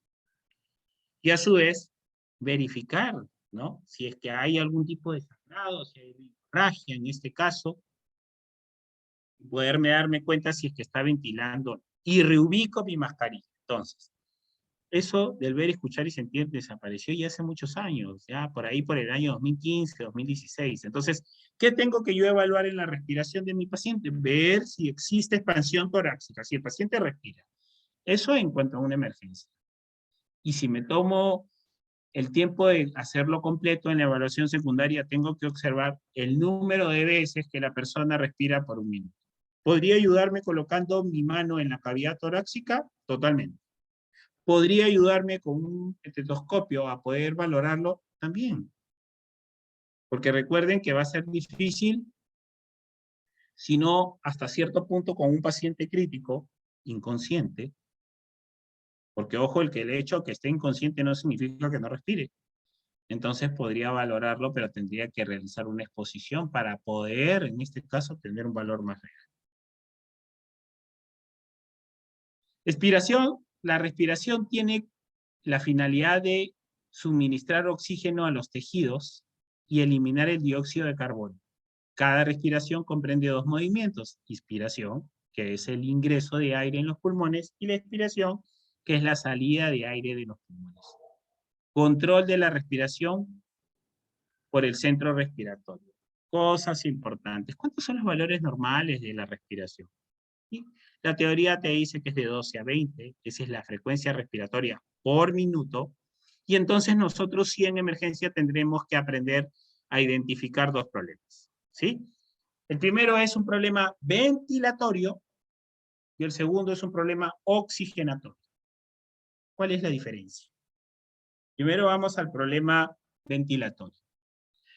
y a su vez verificar, ¿no? Si es que hay algún tipo de sangrado, si hay hemorragia en este caso, poderme darme cuenta si es que está ventilando y reubico mi mascarilla. Entonces, eso del ver, escuchar y sentir desapareció ya hace muchos años, ya por ahí por el año 2015, 2016. Entonces, ¿qué tengo que yo evaluar en la respiración de mi paciente? Ver si existe expansión torácica, si el paciente respira. Eso en cuanto a una emergencia. Y si me tomo el tiempo de hacerlo completo en la evaluación secundaria, tengo que observar el número de veces que la persona respira por un minuto. ¿Podría ayudarme colocando mi mano en la cavidad torácica? Totalmente. ¿Podría ayudarme con un estetoscopio a poder valorarlo? También. Porque recuerden que va a ser difícil, si no hasta cierto punto con un paciente crítico, inconsciente, porque ojo, el hecho que esté inconsciente no significa que no respire. Entonces podría valorarlo, pero tendría que realizar una exposición para poder, en este caso, tener un valor más real. Expiración. La respiración tiene la finalidad de suministrar oxígeno a los tejidos y eliminar el dióxido de carbono. Cada respiración comprende dos movimientos: inspiración, que es el ingreso de aire en los pulmones, y la expiración, que es la salida de aire de los pulmones. Control de la respiración por el centro respiratorio. Cosas importantes. ¿Cuántos son los valores normales de la respiración? ¿Sí? La teoría te dice que es de 12 a 20, esa es la frecuencia respiratoria por minuto, y entonces nosotros sí en emergencia tendremos que aprender a identificar dos problemas, ¿sí? El primero es un problema ventilatorio y el segundo es un problema oxigenatorio. ¿Cuál es la diferencia? Primero vamos al problema ventilatorio.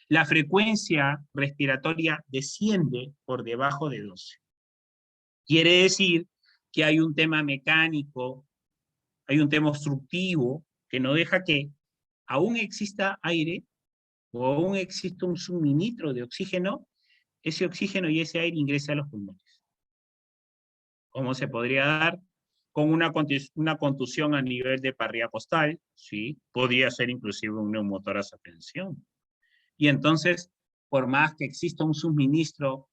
La frecuencia respiratoria desciende por debajo de 12. Quiere decir que hay un tema mecánico, hay un tema obstructivo que no deja que aún exista aire o aún exista un suministro de oxígeno, ese oxígeno y ese aire ingrese a los pulmones. ¿Cómo se podría dar? Con una contusión a nivel de parrilla costal, ¿sí? Podría ser inclusive un neumotórax a tensión. Y entonces, por más que exista un suministro,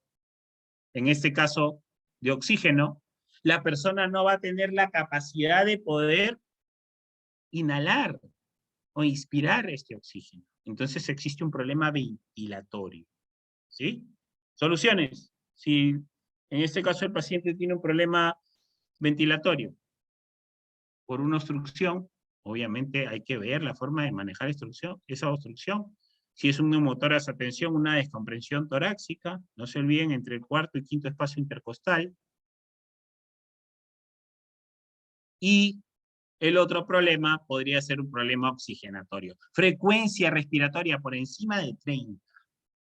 en este caso de oxígeno, la persona no va a tener la capacidad de poder inhalar o inspirar este oxígeno. Entonces existe un problema ventilatorio, ¿sí? Soluciones. Si en este caso el paciente tiene un problema ventilatorio por una obstrucción, obviamente hay que ver la forma de manejar esa obstrucción. Si es un neumotórax a tensión, una descomprensión torácica, no se olviden, entre el cuarto y quinto espacio intercostal. Y el otro problema podría ser un problema oxigenatorio. Frecuencia respiratoria por encima de 30,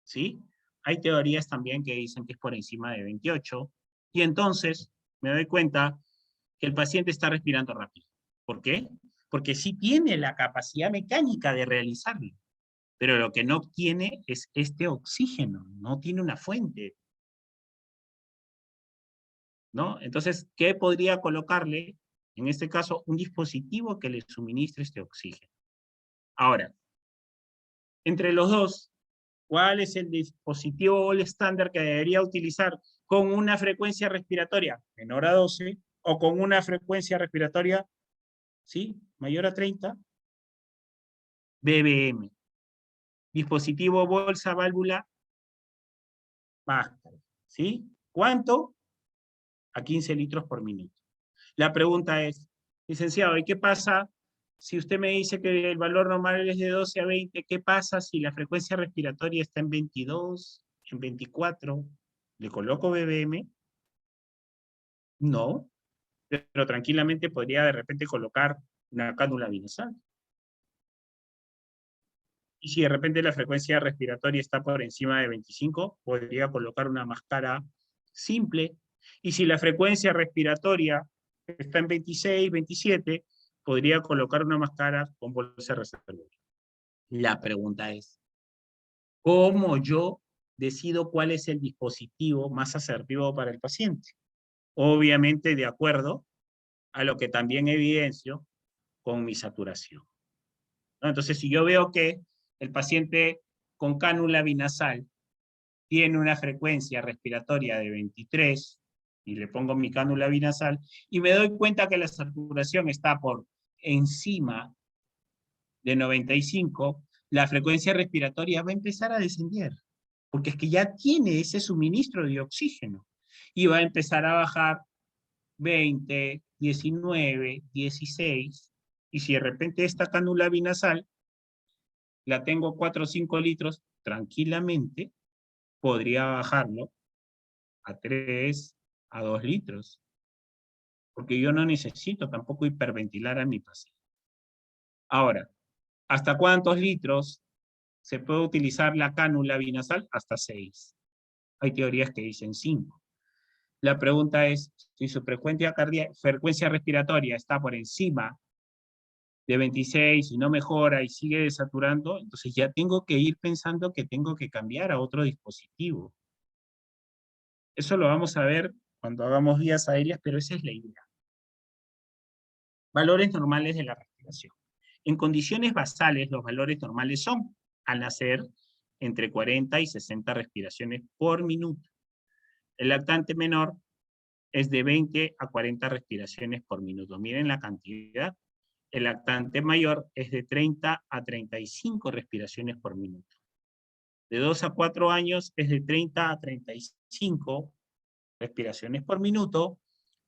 ¿sí? Hay teorías también que dicen que es por encima de 28, y entonces me doy cuenta que el paciente está respirando rápido. ¿Por qué? Porque sí tiene la capacidad mecánica de realizarlo, pero lo que no tiene es este oxígeno, no tiene una fuente, ¿no? Entonces, ¿qué podría colocarle? En este caso, un dispositivo que le suministre este oxígeno. Ahora, entre los dos, ¿cuál es el dispositivo o el estándar que debería utilizar con una frecuencia respiratoria menor a 12 o con una frecuencia respiratoria, ¿sí?, mayor a 30? BBM. Dispositivo bolsa válvula máscara, ¿sí? ¿Cuánto? A 15 litros por minuto. La pregunta es, licenciado, ¿y qué pasa si usted me dice que el valor normal es de 12 a 20? ¿Qué pasa si la frecuencia respiratoria está en 22, en 24? ¿Le coloco BBM? No, pero tranquilamente podría de repente colocar una cánula binasal. Y si de repente la frecuencia respiratoria está por encima de 25, podría colocar una máscara simple. Y si la frecuencia respiratoria está en 26, 27, podría colocar una máscara con bolsa reservoria. La pregunta es, ¿cómo yo decido cuál es el dispositivo más asertivo para el paciente? Obviamente de acuerdo a lo que también evidencio con mi saturación, ¿no? Entonces, si yo veo que el paciente con cánula binasal tiene una frecuencia respiratoria de 23, y le pongo mi cánula binasal, y me doy cuenta que la saturación está por encima de 95, la frecuencia respiratoria va a empezar a descender, porque es que ya tiene ese suministro de oxígeno, y va a empezar a bajar 20, 19, 16, Y si de repente esta cánula binasal la tengo 4 o 5 litros, tranquilamente podría bajarlo a 3, a 2 litros. Porque yo no necesito tampoco hiperventilar a mi paciente. Ahora, ¿hasta cuántos litros se puede utilizar la cánula binasal? Hasta 6. Hay teorías que dicen 5. La pregunta es, si su frecuencia respiratoria está por encima de 26 y no mejora y sigue desaturando, entonces ya tengo que ir pensando que tengo que cambiar a otro dispositivo. Eso lo vamos a ver cuando hagamos vías aéreas, pero esa es la idea. Valores normales de la respiración. En condiciones basales, los valores normales son, al nacer, entre 40 y 60 respiraciones por minuto. El lactante menor es de 20 a 40 respiraciones por minuto. Miren la cantidad. El lactante mayor es de 30 a 35 respiraciones por minuto. De 2 a 4 años es de 30 a 35 respiraciones por minuto.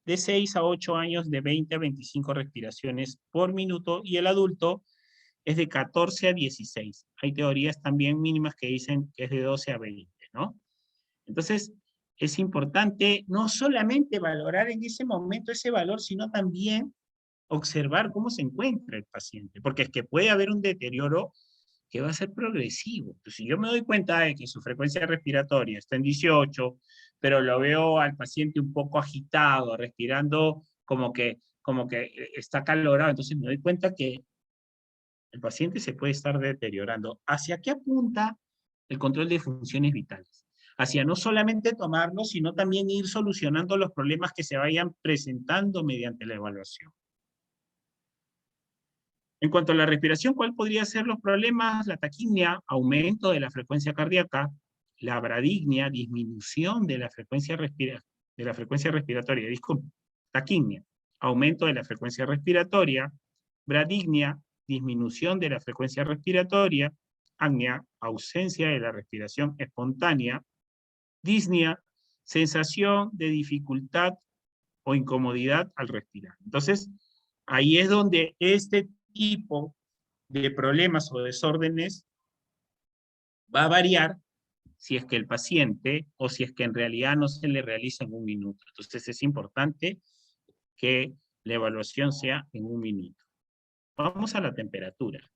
De 6 a 8 años de 20 a 25 respiraciones por minuto. Y el adulto es de 14 a 16. Hay teorías también mínimas que dicen que es de 12 a 20, ¿no? Entonces, es importante no solamente valorar en ese momento ese valor, sino también observar cómo se encuentra el paciente, porque es que puede haber un deterioro que va a ser progresivo. Entonces, si yo me doy cuenta de que su frecuencia respiratoria está en 18, pero lo veo al paciente un poco agitado, respirando como que está acalorado, entonces me doy cuenta que el paciente se puede estar deteriorando. ¿Hacia qué apunta el control de funciones vitales? Hacia no solamente tomarlo, sino también ir solucionando los problemas que se vayan presentando mediante la evaluación. En cuanto a la respiración, ¿cuál podría ser los problemas? La taquimia, aumento de la frecuencia cardíaca, la bradignia, disminución de la frecuencia respiratoria, disculpe, taquimia, aumento de la frecuencia respiratoria, bradignia, disminución de la frecuencia respiratoria, apnea, ausencia de la respiración espontánea, disnea, sensación de dificultad o incomodidad al respirar. Entonces, ahí es donde este tipo de problemas o desórdenes va a variar si es que el paciente o si es que en realidad no se le realiza en un minuto. Entonces es importante que la evaluación sea en un minuto. Vamos a la temperatura.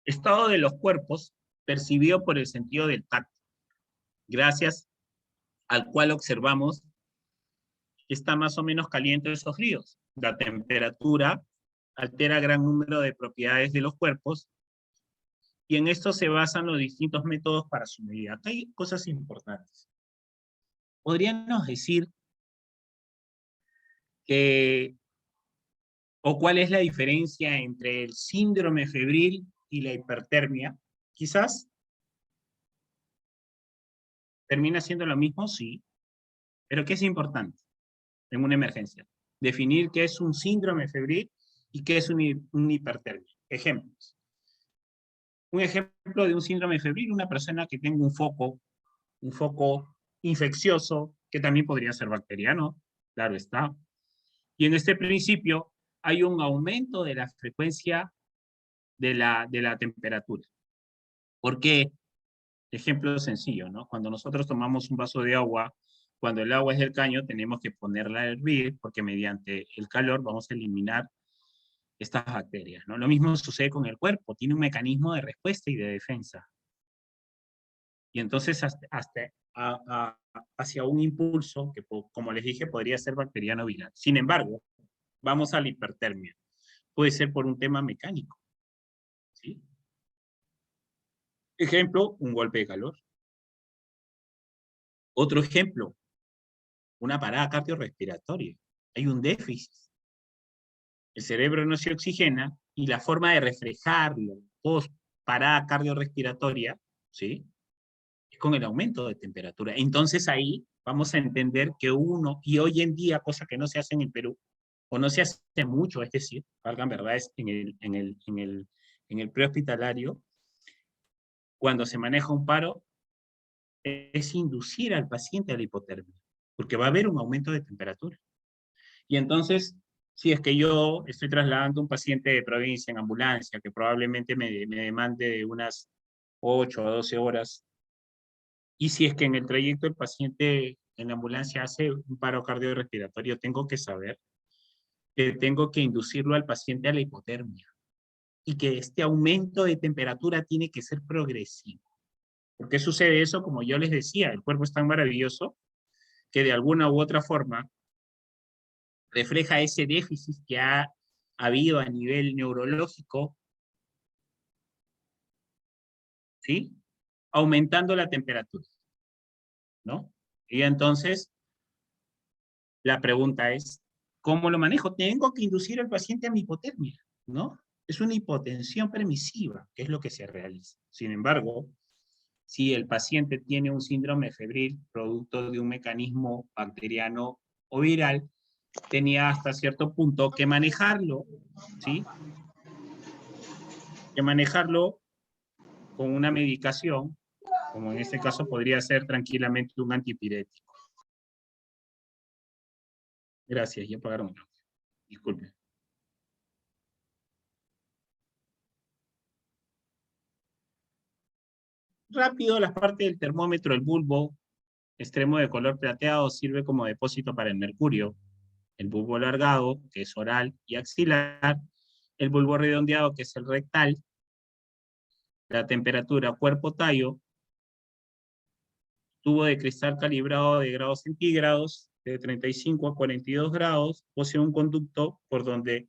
Estado de los cuerpos percibido por el sentido del tacto, gracias al cual observamos que está más o menos caliente esos ríos. La temperatura altera gran número de propiedades de los cuerpos y en esto se basan los distintos métodos para su medida. Acá hay cosas importantes. ¿Podríamos decir que, o cuál es la diferencia entre el síndrome febril y la hipertermia? Quizás termina siendo lo mismo, sí, pero ¿qué es importante en una emergencia? Definir qué es un síndrome febril y qué es una hipertermia. Ejemplos. Un ejemplo de un síndrome febril, una persona que tenga un foco infeccioso, que también podría ser bacteriano, claro está. Y en este principio hay un aumento de la frecuencia de la temperatura. ¿Por qué? Ejemplo sencillo, ¿no? Cuando nosotros tomamos un vaso de agua, cuando el agua es del caño, tenemos que ponerla a hervir, porque mediante el calor vamos a eliminar estas bacterias, ¿no? Lo mismo sucede con el cuerpo, tiene un mecanismo de respuesta y de defensa. Y entonces hacia un impulso que, como les dije, podría ser bacteriano viral. Sin embargo, vamos a la hipertermia. Puede ser por un tema mecánico, ¿sí? Ejemplo, un golpe de calor. Otro ejemplo, una parada cardiorrespiratoria. Hay un déficit. El cerebro no se oxigena y la forma de reflejarlo post parada cardiorrespiratoria, ¿sí?, es con el aumento de temperatura. Entonces ahí vamos a entender que y hoy en día, cosa que no se hace en el Perú, o no se hace mucho, es decir, valgan verdades, en el prehospitalario, cuando se maneja un paro, es inducir al paciente a la hipotermia. porque va a haber un aumento de temperatura. Y entonces, si es que yo estoy trasladando a un paciente de provincia en ambulancia, que probablemente me demande de unas 8 a 12 horas, y si es que en el trayecto el paciente en la ambulancia hace un paro cardiorrespiratorio, tengo que saber que tengo que inducirlo al paciente a la hipotermia, y que este aumento de temperatura tiene que ser progresivo. ¿Por qué sucede eso? Como yo les decía, el cuerpo es tan maravilloso que de alguna u otra forma refleja ese déficit que ha habido a nivel neurológico, ¿sí? Aumentando la temperatura, ¿no? Y entonces, la pregunta es, ¿cómo lo manejo? Tengo que inducir al paciente a mi hipotermia, ¿no? Es una hipotensión permisiva, que es lo que se realiza. Sin embargo, si el paciente tiene un síndrome febril producto de un mecanismo bacteriano o viral, tenía hasta cierto punto que manejarlo, ¿sí? Que manejarlo con una medicación, como en este caso podría ser tranquilamente un antipirético. Gracias, ya apagaron. Disculpe. Rápido, la parte del termómetro, el bulbo extremo de color plateado sirve como depósito para el mercurio. El bulbo alargado, que es oral y axilar. El bulbo redondeado, que es el rectal. La temperatura cuerpo-tallo. Tubo de cristal calibrado de grados centígrados, de 35 a 42 grados, posee un conducto por donde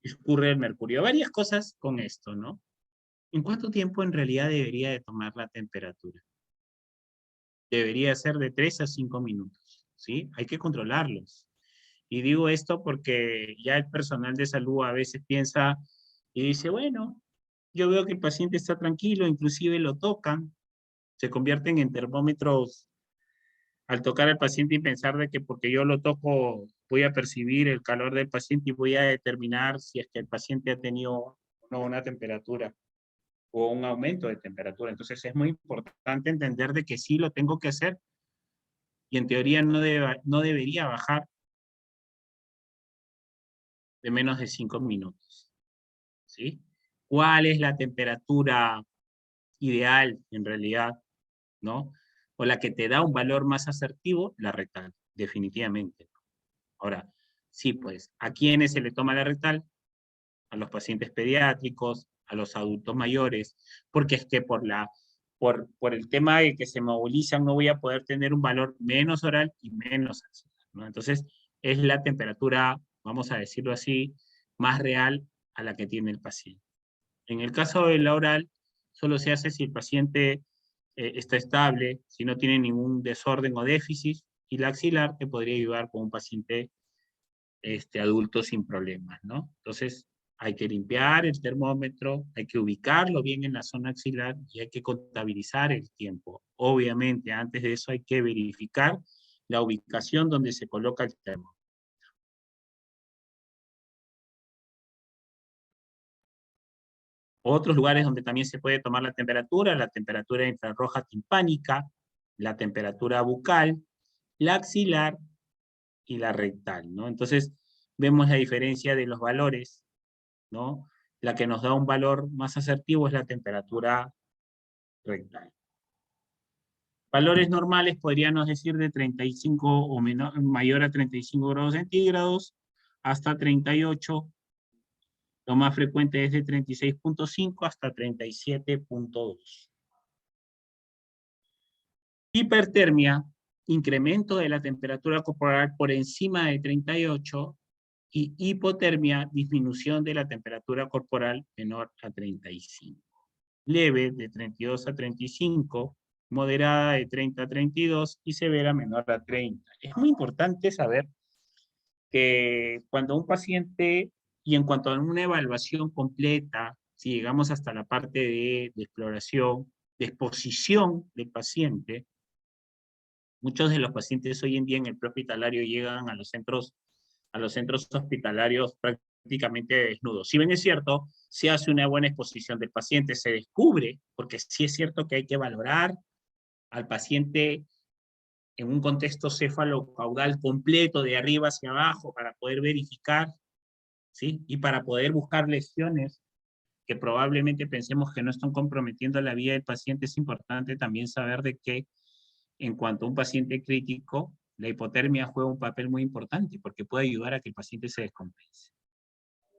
discurre el mercurio. Varias cosas con esto, ¿no? ¿En cuánto tiempo en realidad debería de tomar la temperatura? Debería ser de 3 a 5 minutos, ¿sí? Hay que controlarlos. Y digo esto porque ya el personal de salud a veces piensa y dice, bueno, yo veo que el paciente está tranquilo, inclusive lo tocan, se convierten en termómetros al tocar al paciente y pensar de que porque yo lo toco voy a percibir el calor del paciente y voy a determinar si es que el paciente ha tenido una temperatura o un aumento de temperatura. Entonces es muy importante entender de que sí lo tengo que hacer y en teoría no debería bajar de menos de 5 minutos. ¿Sí? ¿Cuál es la temperatura ideal en realidad? ¿No? O la que te da un valor más asertivo, la rectal, definitivamente. Ahora, sí, pues, ¿a quiénes se le toma la rectal? A los pacientes pediátricos, a los adultos mayores, porque es que por el tema de que se movilizan no voy a poder tener un valor menos oral y menos axilar, ¿no? Entonces, es la temperatura, vamos a decirlo así, más real a la que tiene el paciente. En el caso de la oral, solo se hace si el paciente está estable, si no tiene ningún desorden o déficit, y la axilar te podría ayudar con un paciente adulto sin problemas, ¿no? Entonces, hay que limpiar el termómetro, hay que ubicarlo bien en la zona axilar y hay que contabilizar el tiempo. Obviamente, antes de eso hay que verificar la ubicación donde se coloca el termómetro. Otros lugares donde también se puede tomar la temperatura infrarroja timpánica, la temperatura bucal, la axilar y la rectal, ¿no? Entonces, vemos la diferencia de los valores, ¿no? La que nos da un valor más asertivo es la temperatura rectal. Valores normales podríamos decir de 35 o mayor a 35 grados centígrados hasta 38. Lo más frecuente es de 36.5 hasta 37.2. Hipertermia, incremento de la temperatura corporal por encima de 38, y hipotermia, disminución de la temperatura corporal menor a 35. Leve de 32 a 35, moderada de 30 a 32 y severa menor a 30. Es muy importante saber que cuando un paciente, y en cuanto a una evaluación completa, si llegamos hasta la parte de exploración, de exposición del paciente, muchos de los pacientes hoy en día en el prehospitalario llegan a los centros hospitalarios prácticamente desnudos. Si bien es cierto, se hace una buena exposición del paciente, se descubre, porque sí es cierto que hay que valorar al paciente en un contexto céfalo-caudal completo de arriba hacia abajo para poder verificar, ¿sí? Y para poder buscar lesiones que probablemente pensemos que no están comprometiendo la vida del paciente, es importante también saber de que en cuanto a un paciente crítico, la hipotermia juega un papel muy importante porque puede ayudar a que el paciente se descompense.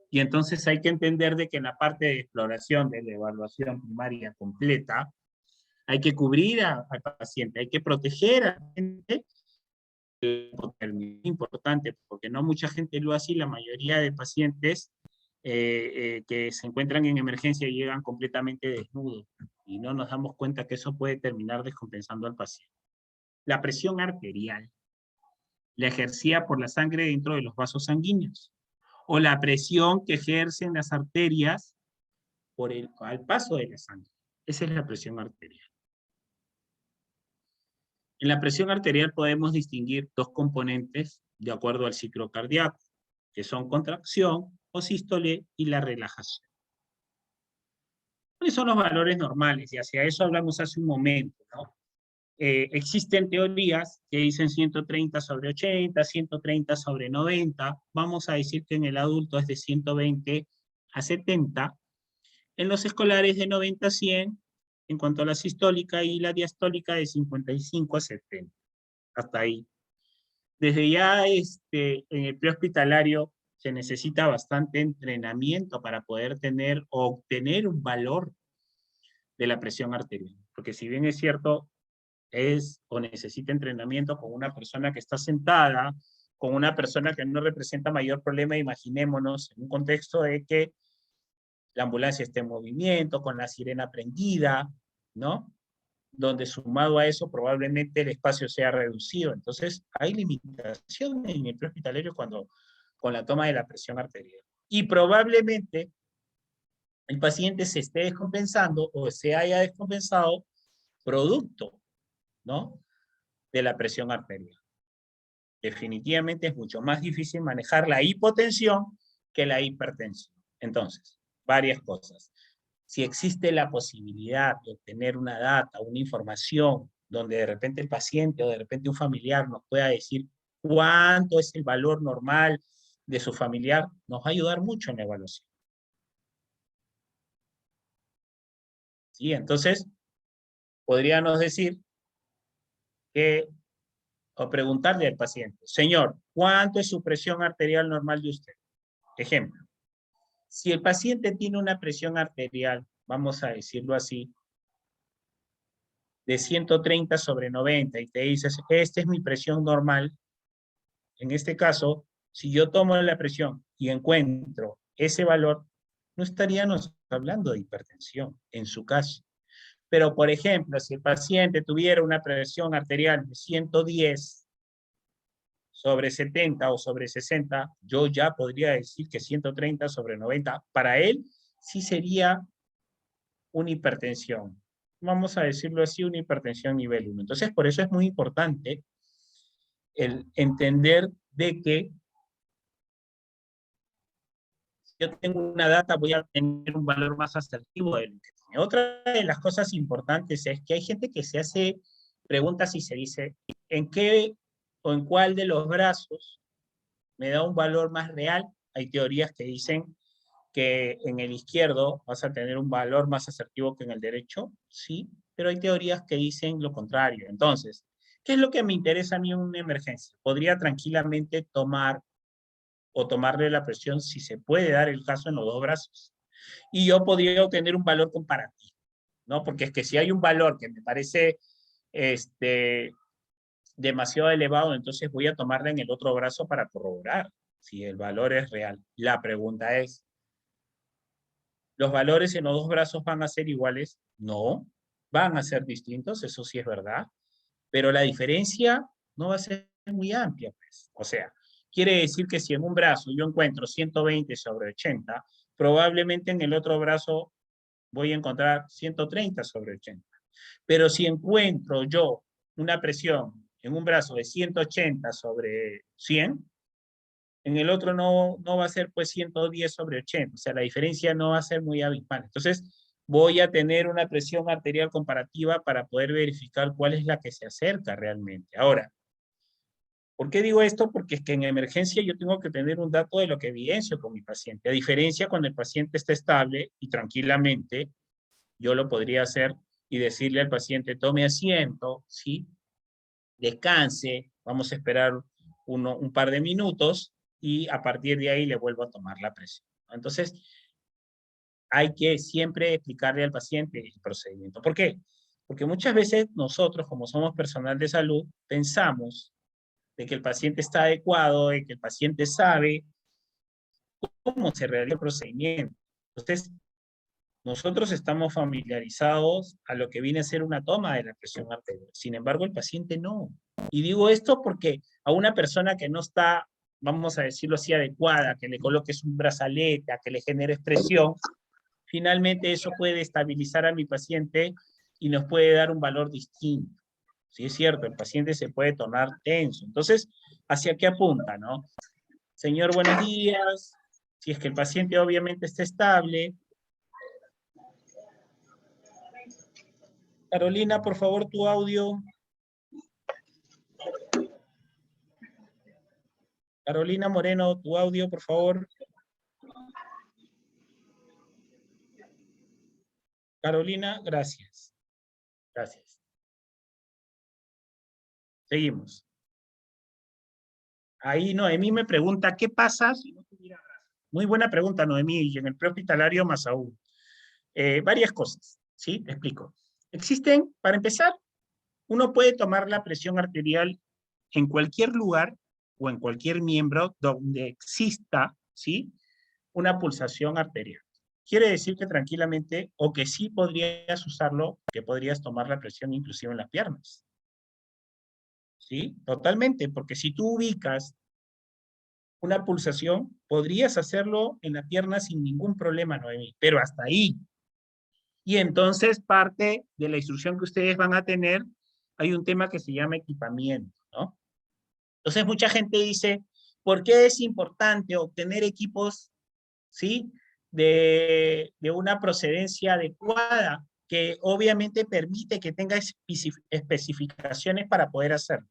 Y entonces hay que entender de que en la parte de exploración de la evaluación primaria completa, hay que cubrir al paciente, hay que proteger al paciente. Es importante porque no mucha gente lo hace y la mayoría de pacientes que se encuentran en emergencia llegan completamente desnudos y no nos damos cuenta que eso puede terminar descompensando al paciente. La presión arterial la ejercía por la sangre dentro de los vasos sanguíneos o la presión que ejercen las arterias al paso de la sangre. Esa es la presión arterial. En la presión arterial podemos distinguir dos componentes de acuerdo al ciclo cardíaco, que son contracción o sístole y la relajación. ¿Cuáles son los valores normales? Y hacia eso hablamos hace un momento, ¿no? Existen teorías que dicen 130 sobre 80, 130 sobre 90. Vamos a decir que en el adulto es de 120 a 70. En los escolares de 90 a 100, en cuanto a la sistólica y la diastólica de 55 a 70. Hasta ahí. Desde ya en el prehospitalario se necesita bastante entrenamiento para poder tener o obtener un valor de la presión arterial. Porque si bien es cierto, es o necesita entrenamiento con una persona que está sentada, con una persona que no representa mayor problema, imaginémonos en un contexto de que la ambulancia esté en movimiento, con la sirena prendida, ¿no? Donde sumado a eso probablemente el espacio sea reducido. Entonces hay limitación en el prehospitalario con la toma de la presión arterial. Y probablemente el paciente se esté descompensando o se haya descompensado producto, ¿no? De la presión arterial. Definitivamente es mucho más difícil manejar la hipotensión que la hipertensión. Entonces, varias cosas. Si existe la posibilidad de obtener una data, una información, donde de repente el paciente o de repente un familiar nos pueda decir cuánto es el valor normal de su familiar, nos va a ayudar mucho en la evaluación. ¿Sí? Entonces, podríamos decir que, o preguntarle al paciente, señor, ¿cuánto es su presión arterial normal de usted? Ejemplo, si el paciente tiene una presión arterial, vamos a decirlo así, de 130 sobre 90 y te dices, esta es mi presión normal, en este caso, si yo tomo la presión y encuentro ese valor, no estaríamos hablando de hipertensión en su caso. Pero, por ejemplo, si el paciente tuviera una presión arterial de 110 sobre 70 o sobre 60, yo ya podría decir que 130 sobre 90, para él sí sería una hipertensión. Vamos a decirlo así, una hipertensión nivel 1. Entonces, por eso es muy importante el entender de que si yo tengo una data, voy a tener un valor más asertivo de lo que tiene. Otra de las cosas importantes es que hay gente que se hace preguntas y se dice, ¿en qué o en cuál de los brazos me da un valor más real? Hay teorías que dicen que en el izquierdo vas a tener un valor más asertivo que en el derecho, sí, pero hay teorías que dicen lo contrario. Entonces, ¿qué es lo que me interesa a mí en una emergencia? Podría tranquilamente tomar o tomarle la presión, si se puede dar el caso, en los dos brazos. Y yo podría obtener un valor comparativo, ¿no? Porque es que si hay un valor que me parece demasiado elevado, entonces voy a tomarla en el otro brazo para corroborar si el valor es real. La pregunta es, ¿los valores en los dos brazos van a ser iguales? No, van a ser distintos, eso sí es verdad, pero la diferencia no va a ser muy amplia, pues. O sea, quiere decir que si en un brazo yo encuentro 120 sobre 80, probablemente en el otro brazo voy a encontrar 130 sobre 80. Pero si encuentro yo una presión en un brazo de 180 sobre 100, en el otro no va a ser pues 110 sobre 80, o sea, la diferencia no va a ser muy abismal. Entonces, voy a tener una presión arterial comparativa para poder verificar cuál es la que se acerca realmente. Ahora, ¿por qué digo esto? Porque es que en emergencia yo tengo que tener un dato de lo que evidencio con mi paciente. A diferencia cuando el paciente está estable y tranquilamente, yo lo podría hacer y decirle al paciente, tome asiento, ¿sí? Descanse, vamos a esperar un par de minutos y a partir de ahí le vuelvo a tomar la presión. Entonces, hay que siempre explicarle al paciente el procedimiento. ¿Por qué? Porque muchas veces nosotros, como somos personal de salud, pensamos de que el paciente está adecuado, de que el paciente sabe cómo se realiza el procedimiento. Entonces, nosotros estamos familiarizados a lo que viene a ser una toma de la presión arterial. Sin embargo, el paciente no. Y digo esto porque a una persona que no está, vamos a decirlo así, adecuada, que le coloques un brazalete, a que le genere presión, finalmente eso puede estabilizar a mi paciente y nos puede dar un valor distinto. Sí, es cierto, el paciente se puede tornar tenso. Entonces, ¿hacia qué apunta, no? Señor, buenos días. Si es que el paciente obviamente está estable. Carolina, por favor, tu audio. Carolina Moreno, tu audio, por favor. Carolina, gracias. Gracias. Seguimos. Ahí Noemí me pregunta, ¿qué pasa si no tuviera brazo? Muy buena pregunta, Noemí, y en el prehospitalario más aún. Varias cosas, ¿sí? Te explico. Existen, para empezar, uno puede tomar la presión arterial en cualquier lugar o en cualquier miembro donde exista, ¿sí? Una pulsación arterial. Quiere decir que tranquilamente, o que sí podrías usarlo, que podrías tomar la presión inclusive en las piernas. ¿Sí? Totalmente, porque si tú ubicas una pulsación, podrías hacerlo en la pierna sin ningún problema, Noemí, pero hasta ahí. Y entonces parte de la instrucción que ustedes van a tener, hay un tema que se llama equipamiento, ¿no? Entonces mucha gente dice, ¿por qué es importante obtener equipos, ¿sí? De una procedencia adecuada, que obviamente permite que tenga especificaciones para poder hacerlo?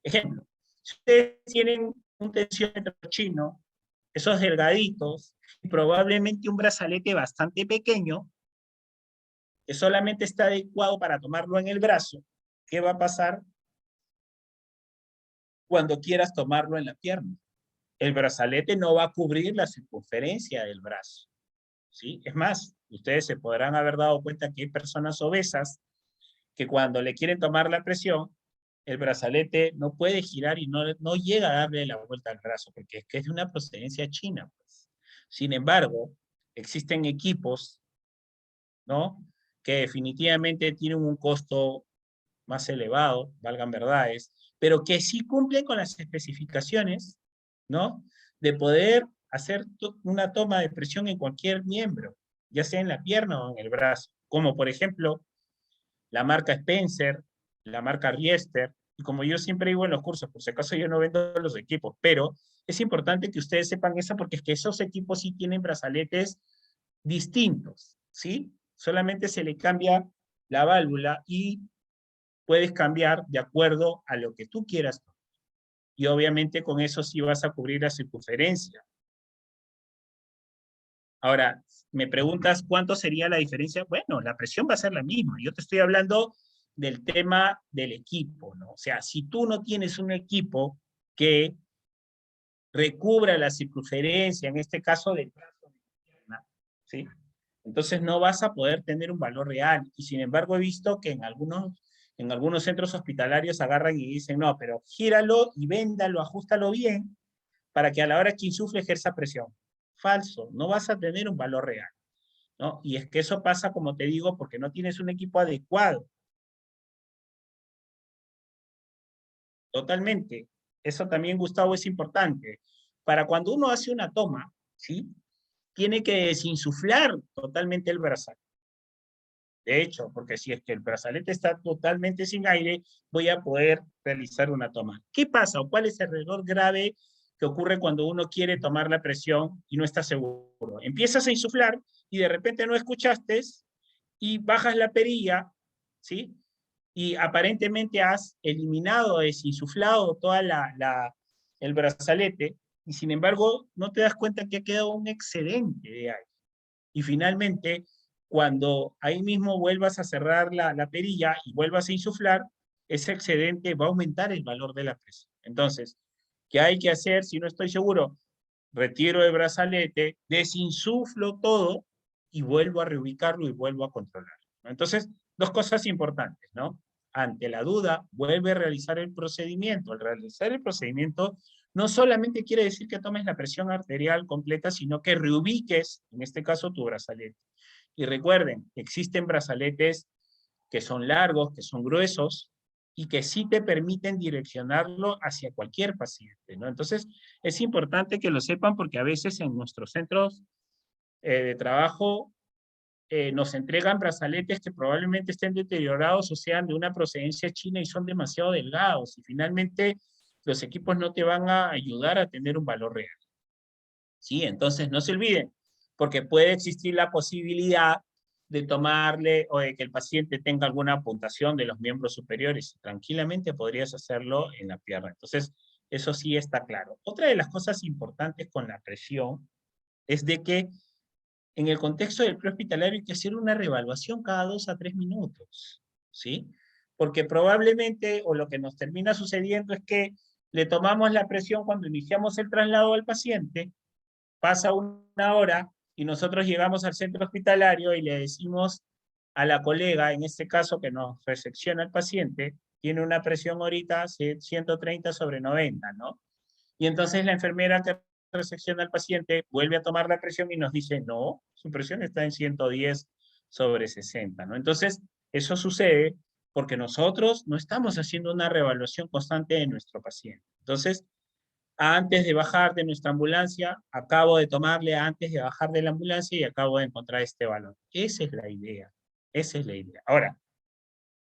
Ejemplo, si ustedes tienen un tensiómetro chino, esos delgaditos, y probablemente un brazalete bastante pequeño, que solamente está adecuado para tomarlo en el brazo, ¿qué va a pasar cuando quieras tomarlo en la pierna? El brazalete no va a cubrir la circunferencia del brazo, ¿sí? Es más, ustedes se podrán haber dado cuenta que hay personas obesas que cuando le quieren tomar la presión, el brazalete no puede girar y no llega a darle la vuelta al brazo, porque es que es de una procedencia china, pues. Sin embargo, existen equipos, ¿no? Que definitivamente tienen un costo más elevado, valgan verdades, pero que sí cumplen con las especificaciones, ¿no? De poder hacer una toma de presión en cualquier miembro, ya sea en la pierna o en el brazo, como por ejemplo la marca Spencer, la marca Riester, y como yo siempre digo en los cursos, por si acaso yo no vendo los equipos, pero es importante que ustedes sepan eso porque es que esos equipos sí tienen brazaletes distintos, ¿sí? Solamente se le cambia la válvula y puedes cambiar de acuerdo a lo que tú quieras. Y obviamente con eso sí vas a cubrir la circunferencia. Ahora, me preguntas cuánto sería la diferencia. Bueno, la presión va a ser la misma. Yo te estoy hablando del tema del equipo, ¿no? O sea, si tú no tienes un equipo que recubra la circunferencia, en este caso del brazo de la pierna, ¿sí? Entonces no vas a poder tener un valor real. Y sin embargo he visto que en algunos centros hospitalarios agarran y dicen, no, pero gíralo y véndalo, ajustalo bien, para que a la hora que insufle ejerza presión. Falso, no vas a tener un valor real, ¿no? Y es que eso pasa, como te digo, porque no tienes un equipo adecuado. Totalmente. Eso también, Gustavo, es importante. Para cuando uno hace una toma, ¿sí? Tiene que desinsuflar totalmente el brazalete. De hecho, porque si es que el brazalete está totalmente sin aire, voy a poder realizar una toma. ¿Qué pasa o cuál es el error grave que ocurre cuando uno quiere tomar la presión y no está seguro? Empiezas a insuflar y de repente no escuchaste y bajas la perilla, ¿sí? Y aparentemente has eliminado, desinsuflado toda el brazalete, y sin embargo no te das cuenta que ha quedado un excedente de aire. Y finalmente, cuando ahí mismo vuelvas a cerrar la perilla y vuelvas a insuflar, ese excedente va a aumentar el valor de la presión. Entonces, ¿qué hay que hacer si no estoy seguro? Retiro el brazalete, desinsuflo todo y vuelvo a reubicarlo y vuelvo a controlarlo, ¿no? Entonces, dos cosas importantes, ¿no? Ante la duda, vuelve a realizar el procedimiento. Al realizar el procedimiento, no solamente quiere decir que tomes la presión arterial completa, sino que reubiques, en este caso, tu brazalete. Y recuerden, existen brazaletes que son largos, que son gruesos, y que sí te permiten direccionarlo hacia cualquier paciente, ¿no? Entonces, es importante que lo sepan porque a veces en nuestros centros de trabajo nos entregan brazaletes que probablemente estén deteriorados o sean de una procedencia china y son demasiado delgados, y finalmente los equipos no te van a ayudar a tener un valor real. ¿Sí? Entonces, no se olviden, porque puede existir la posibilidad de tomarle o de que el paciente tenga alguna puntuación de los miembros superiores. Tranquilamente podrías hacerlo en la pierna. Entonces, eso sí está claro. Otra de las cosas importantes con la presión es de que en el contexto del prehospitalario hay que hacer una reevaluación cada 2 a 3 minutos, ¿sí? Porque probablemente, o lo que nos termina sucediendo es que le tomamos la presión cuando iniciamos el traslado al paciente, pasa una hora y nosotros llegamos al centro hospitalario y le decimos a la colega, en este caso que nos resecciona el paciente, tiene una presión ahorita 130/90, ¿no? Y entonces la enfermera que resecciona al paciente vuelve a tomar la presión y nos dice, no, su presión está en 110/60, ¿no? Entonces, eso sucede porque nosotros no estamos haciendo una reevaluación constante de nuestro paciente. Entonces, antes de bajar de nuestra ambulancia, acabo de tomarle antes de bajar de la ambulancia y acabo de encontrar este valor. Esa es la idea. Esa es la idea. Ahora,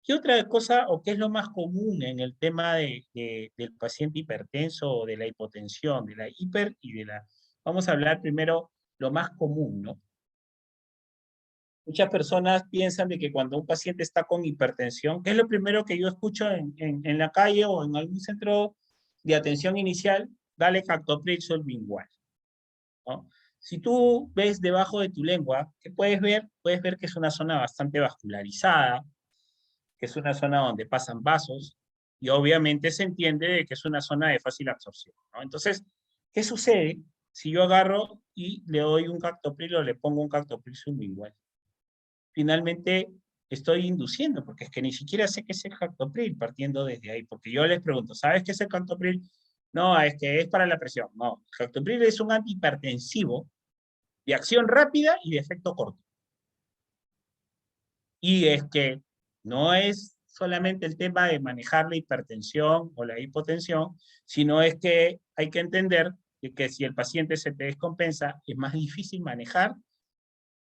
¿qué otra cosa o qué es lo más común en el tema del paciente hipertenso o de la hipotensión, de la hiper y de la... Vamos a hablar primero lo más común, ¿no? Muchas personas piensan de que cuando un paciente está con hipertensión, ¿qué es lo primero que yo escucho en la calle o en algún centro de atención inicial? Dale captopril sublingual, ¿no? Si tú ves debajo de tu lengua, ¿qué puedes ver? Puedes ver que es una zona bastante vascularizada, que es una zona donde pasan vasos, y obviamente se entiende de que es una zona de fácil absorción, ¿no? Entonces, ¿qué sucede si yo agarro y le doy un captopril o le pongo un captopril sublingual? Finalmente, estoy induciendo, porque es que ni siquiera sé qué es el captopril, partiendo desde ahí, porque yo les pregunto, ¿sabes qué es el captopril? No, es que es para la presión. No, el captopril es un antihipertensivo de acción rápida y de efecto corto. Y es que no es solamente el tema de manejar la hipertensión o la hipotensión, sino es que hay que entender que si el paciente se te descompensa, es más difícil manejar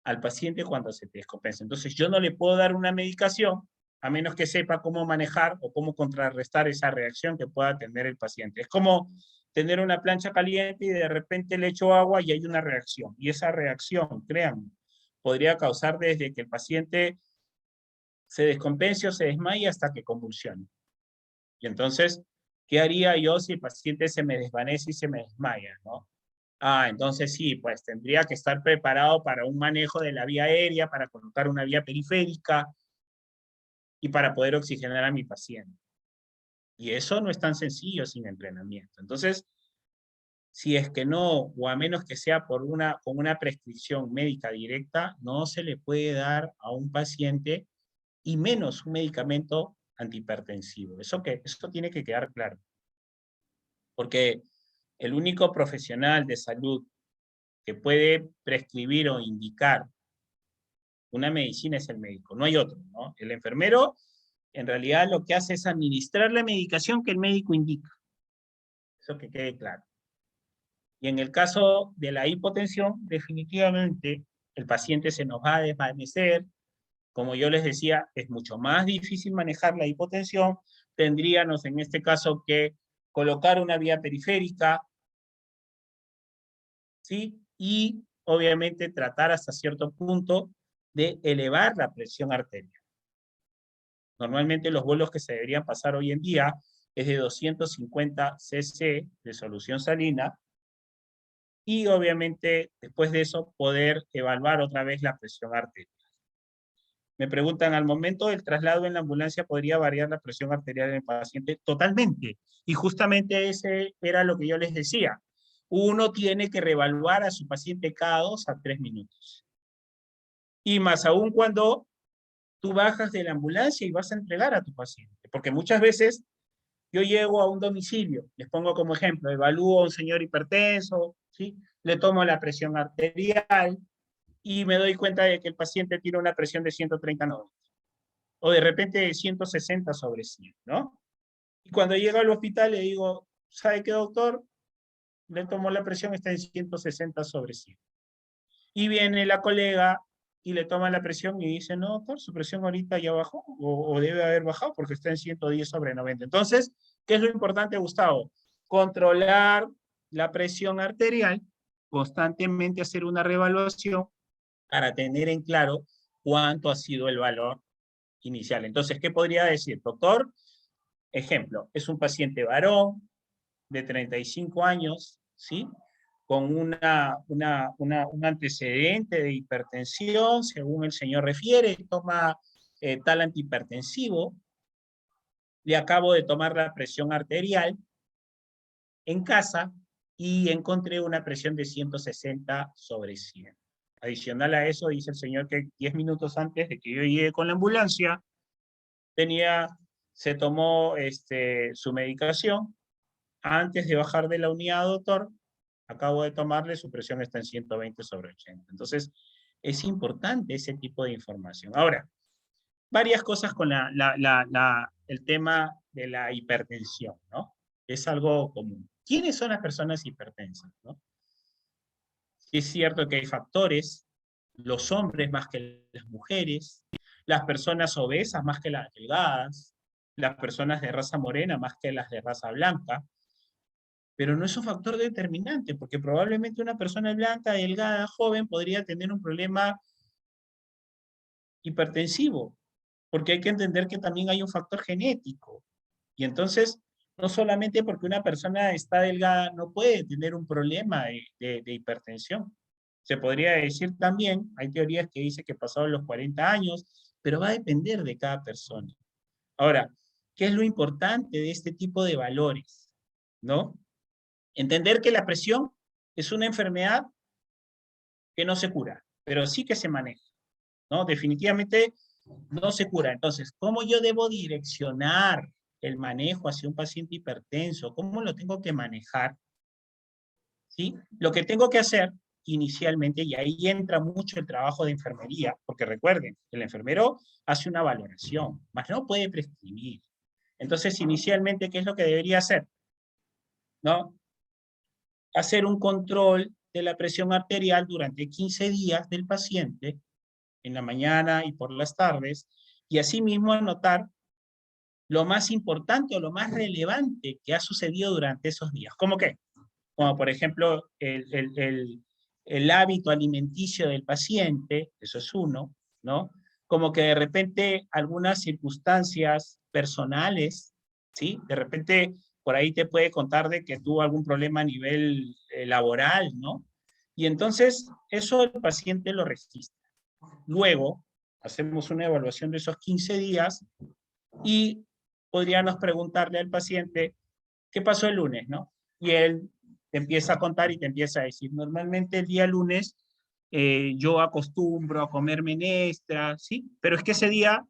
al paciente cuando se te descompensa. Entonces yo no le puedo dar una medicación a menos que sepa cómo manejar o cómo contrarrestar esa reacción que pueda tener el paciente. Es como tener una plancha caliente y de repente le echo agua y hay una reacción. Y esa reacción, créanme, podría causar desde que el paciente se descompense o se desmaye hasta que convulsione. Y entonces, ¿qué haría yo si el paciente se me desvanece y se me desmaya, ¿no? Entonces sí, pues tendría que estar preparado para un manejo de la vía aérea, para colocar una vía periférica y para poder oxigenar a mi paciente. Y eso no es tan sencillo sin entrenamiento. Entonces, si es que no, o a menos que sea con una prescripción médica directa, no se le puede dar a un paciente y menos un medicamento antihipertensivo. Eso tiene que quedar claro. Porque el único profesional de salud que puede prescribir o indicar una medicina es el médico, no hay otro, ¿no? El enfermero, en realidad, lo que hace es administrar la medicación que el médico indica. Eso que quede claro. Y en el caso de la hipotensión, definitivamente el paciente se nos va a desvanecer. Como yo les decía, es mucho más difícil manejar la hipotensión. Tendríamos en este caso que colocar una vía periférica, ¿sí? Y obviamente tratar hasta cierto punto de elevar la presión arterial. Normalmente los bolos que se deberían pasar hoy en día es de 250 cc de solución salina, y obviamente después de eso poder evaluar otra vez la presión arterial. Me preguntan, ¿al momento del traslado en la ambulancia podría variar la presión arterial en el paciente? Totalmente. Y justamente ese era lo que yo les decía. Uno tiene que reevaluar a su paciente cada 2 a 3 minutos. Y más aún cuando tú bajas de la ambulancia y vas a entregar a tu paciente. Porque muchas veces yo llego a un domicilio, les pongo como ejemplo, evalúo a un señor hipertenso, ¿sí? Le tomo la presión arterial y me doy cuenta de que el paciente tiene una presión de 130/90. O de repente de 160/100, ¿no? Y cuando llega al hospital le digo, ¿sabe qué, doctor? Le tomo la presión, está en 160/100. Y viene la colega y le toma la presión y dice, no, doctor, su presión ahorita ya bajó, o debe haber bajado porque está en 110/90. Entonces, ¿qué es lo importante, Gustavo? Controlar la presión arterial, constantemente hacer una reevaluación para tener en claro cuánto ha sido el valor inicial. Entonces, ¿qué podría decir? Doctor, ejemplo, es un paciente varón de 35 años, ¿sí? Con un antecedente de hipertensión, según el señor refiere, toma tal antihipertensivo, le acabo de tomar la presión arterial en casa y encontré una presión de 160/100. Adicional a eso, dice el señor que 10 minutos antes de que yo llegue con la ambulancia, se tomó su medicación. Antes de bajar de la unidad, doctor, acabo de tomarle, su presión está en 120/80. Entonces, es importante ese tipo de información. Ahora, varias cosas con el tema de la hipertensión, ¿no? Es algo común. ¿Quiénes son las personas hipertensas, no? Es cierto que hay factores, los hombres más que las mujeres, las personas obesas más que las delgadas, las personas de raza morena más que las de raza blanca, pero no es un factor determinante, porque probablemente una persona blanca, delgada, joven, podría tener un problema hipertensivo, porque hay que entender que también hay un factor genético. Y entonces, no solamente porque una persona está delgada no puede tener un problema de hipertensión. Se podría decir también, hay teorías que dicen que pasados los 40 años, pero va a depender de cada persona. Ahora, ¿qué es lo importante de este tipo de valores? ¿No? Entender que la presión es una enfermedad que no se cura, pero sí que se maneja, ¿no? Definitivamente no se cura. Entonces, ¿cómo yo debo direccionar el manejo hacia un paciente hipertenso? ¿Cómo lo tengo que manejar? ¿Sí? Lo que tengo que hacer inicialmente, y ahí entra mucho el trabajo de enfermería, porque recuerden, el enfermero hace una valoración, mas no puede prescribir. Entonces, inicialmente, ¿qué es lo que debería hacer? ¿No? Hacer un control de la presión arterial durante 15 días del paciente, en la mañana y por las tardes, y asimismo anotar lo más importante o lo más relevante que ha sucedido durante esos días. ¿Cómo qué? Como por ejemplo el hábito alimenticio del paciente, eso es uno, ¿no? Como que de repente algunas circunstancias personales, ¿sí? De repente por ahí te puede contar de que tuvo algún problema a nivel laboral, ¿no? Y entonces eso el paciente lo registra. Luego hacemos una evaluación de esos 15 días y podríamos preguntarle al paciente, ¿qué pasó el lunes, no? Y él te empieza a contar y te empieza a decir, normalmente el día lunes yo acostumbro a comer menestra, ¿sí? Pero es que ese día,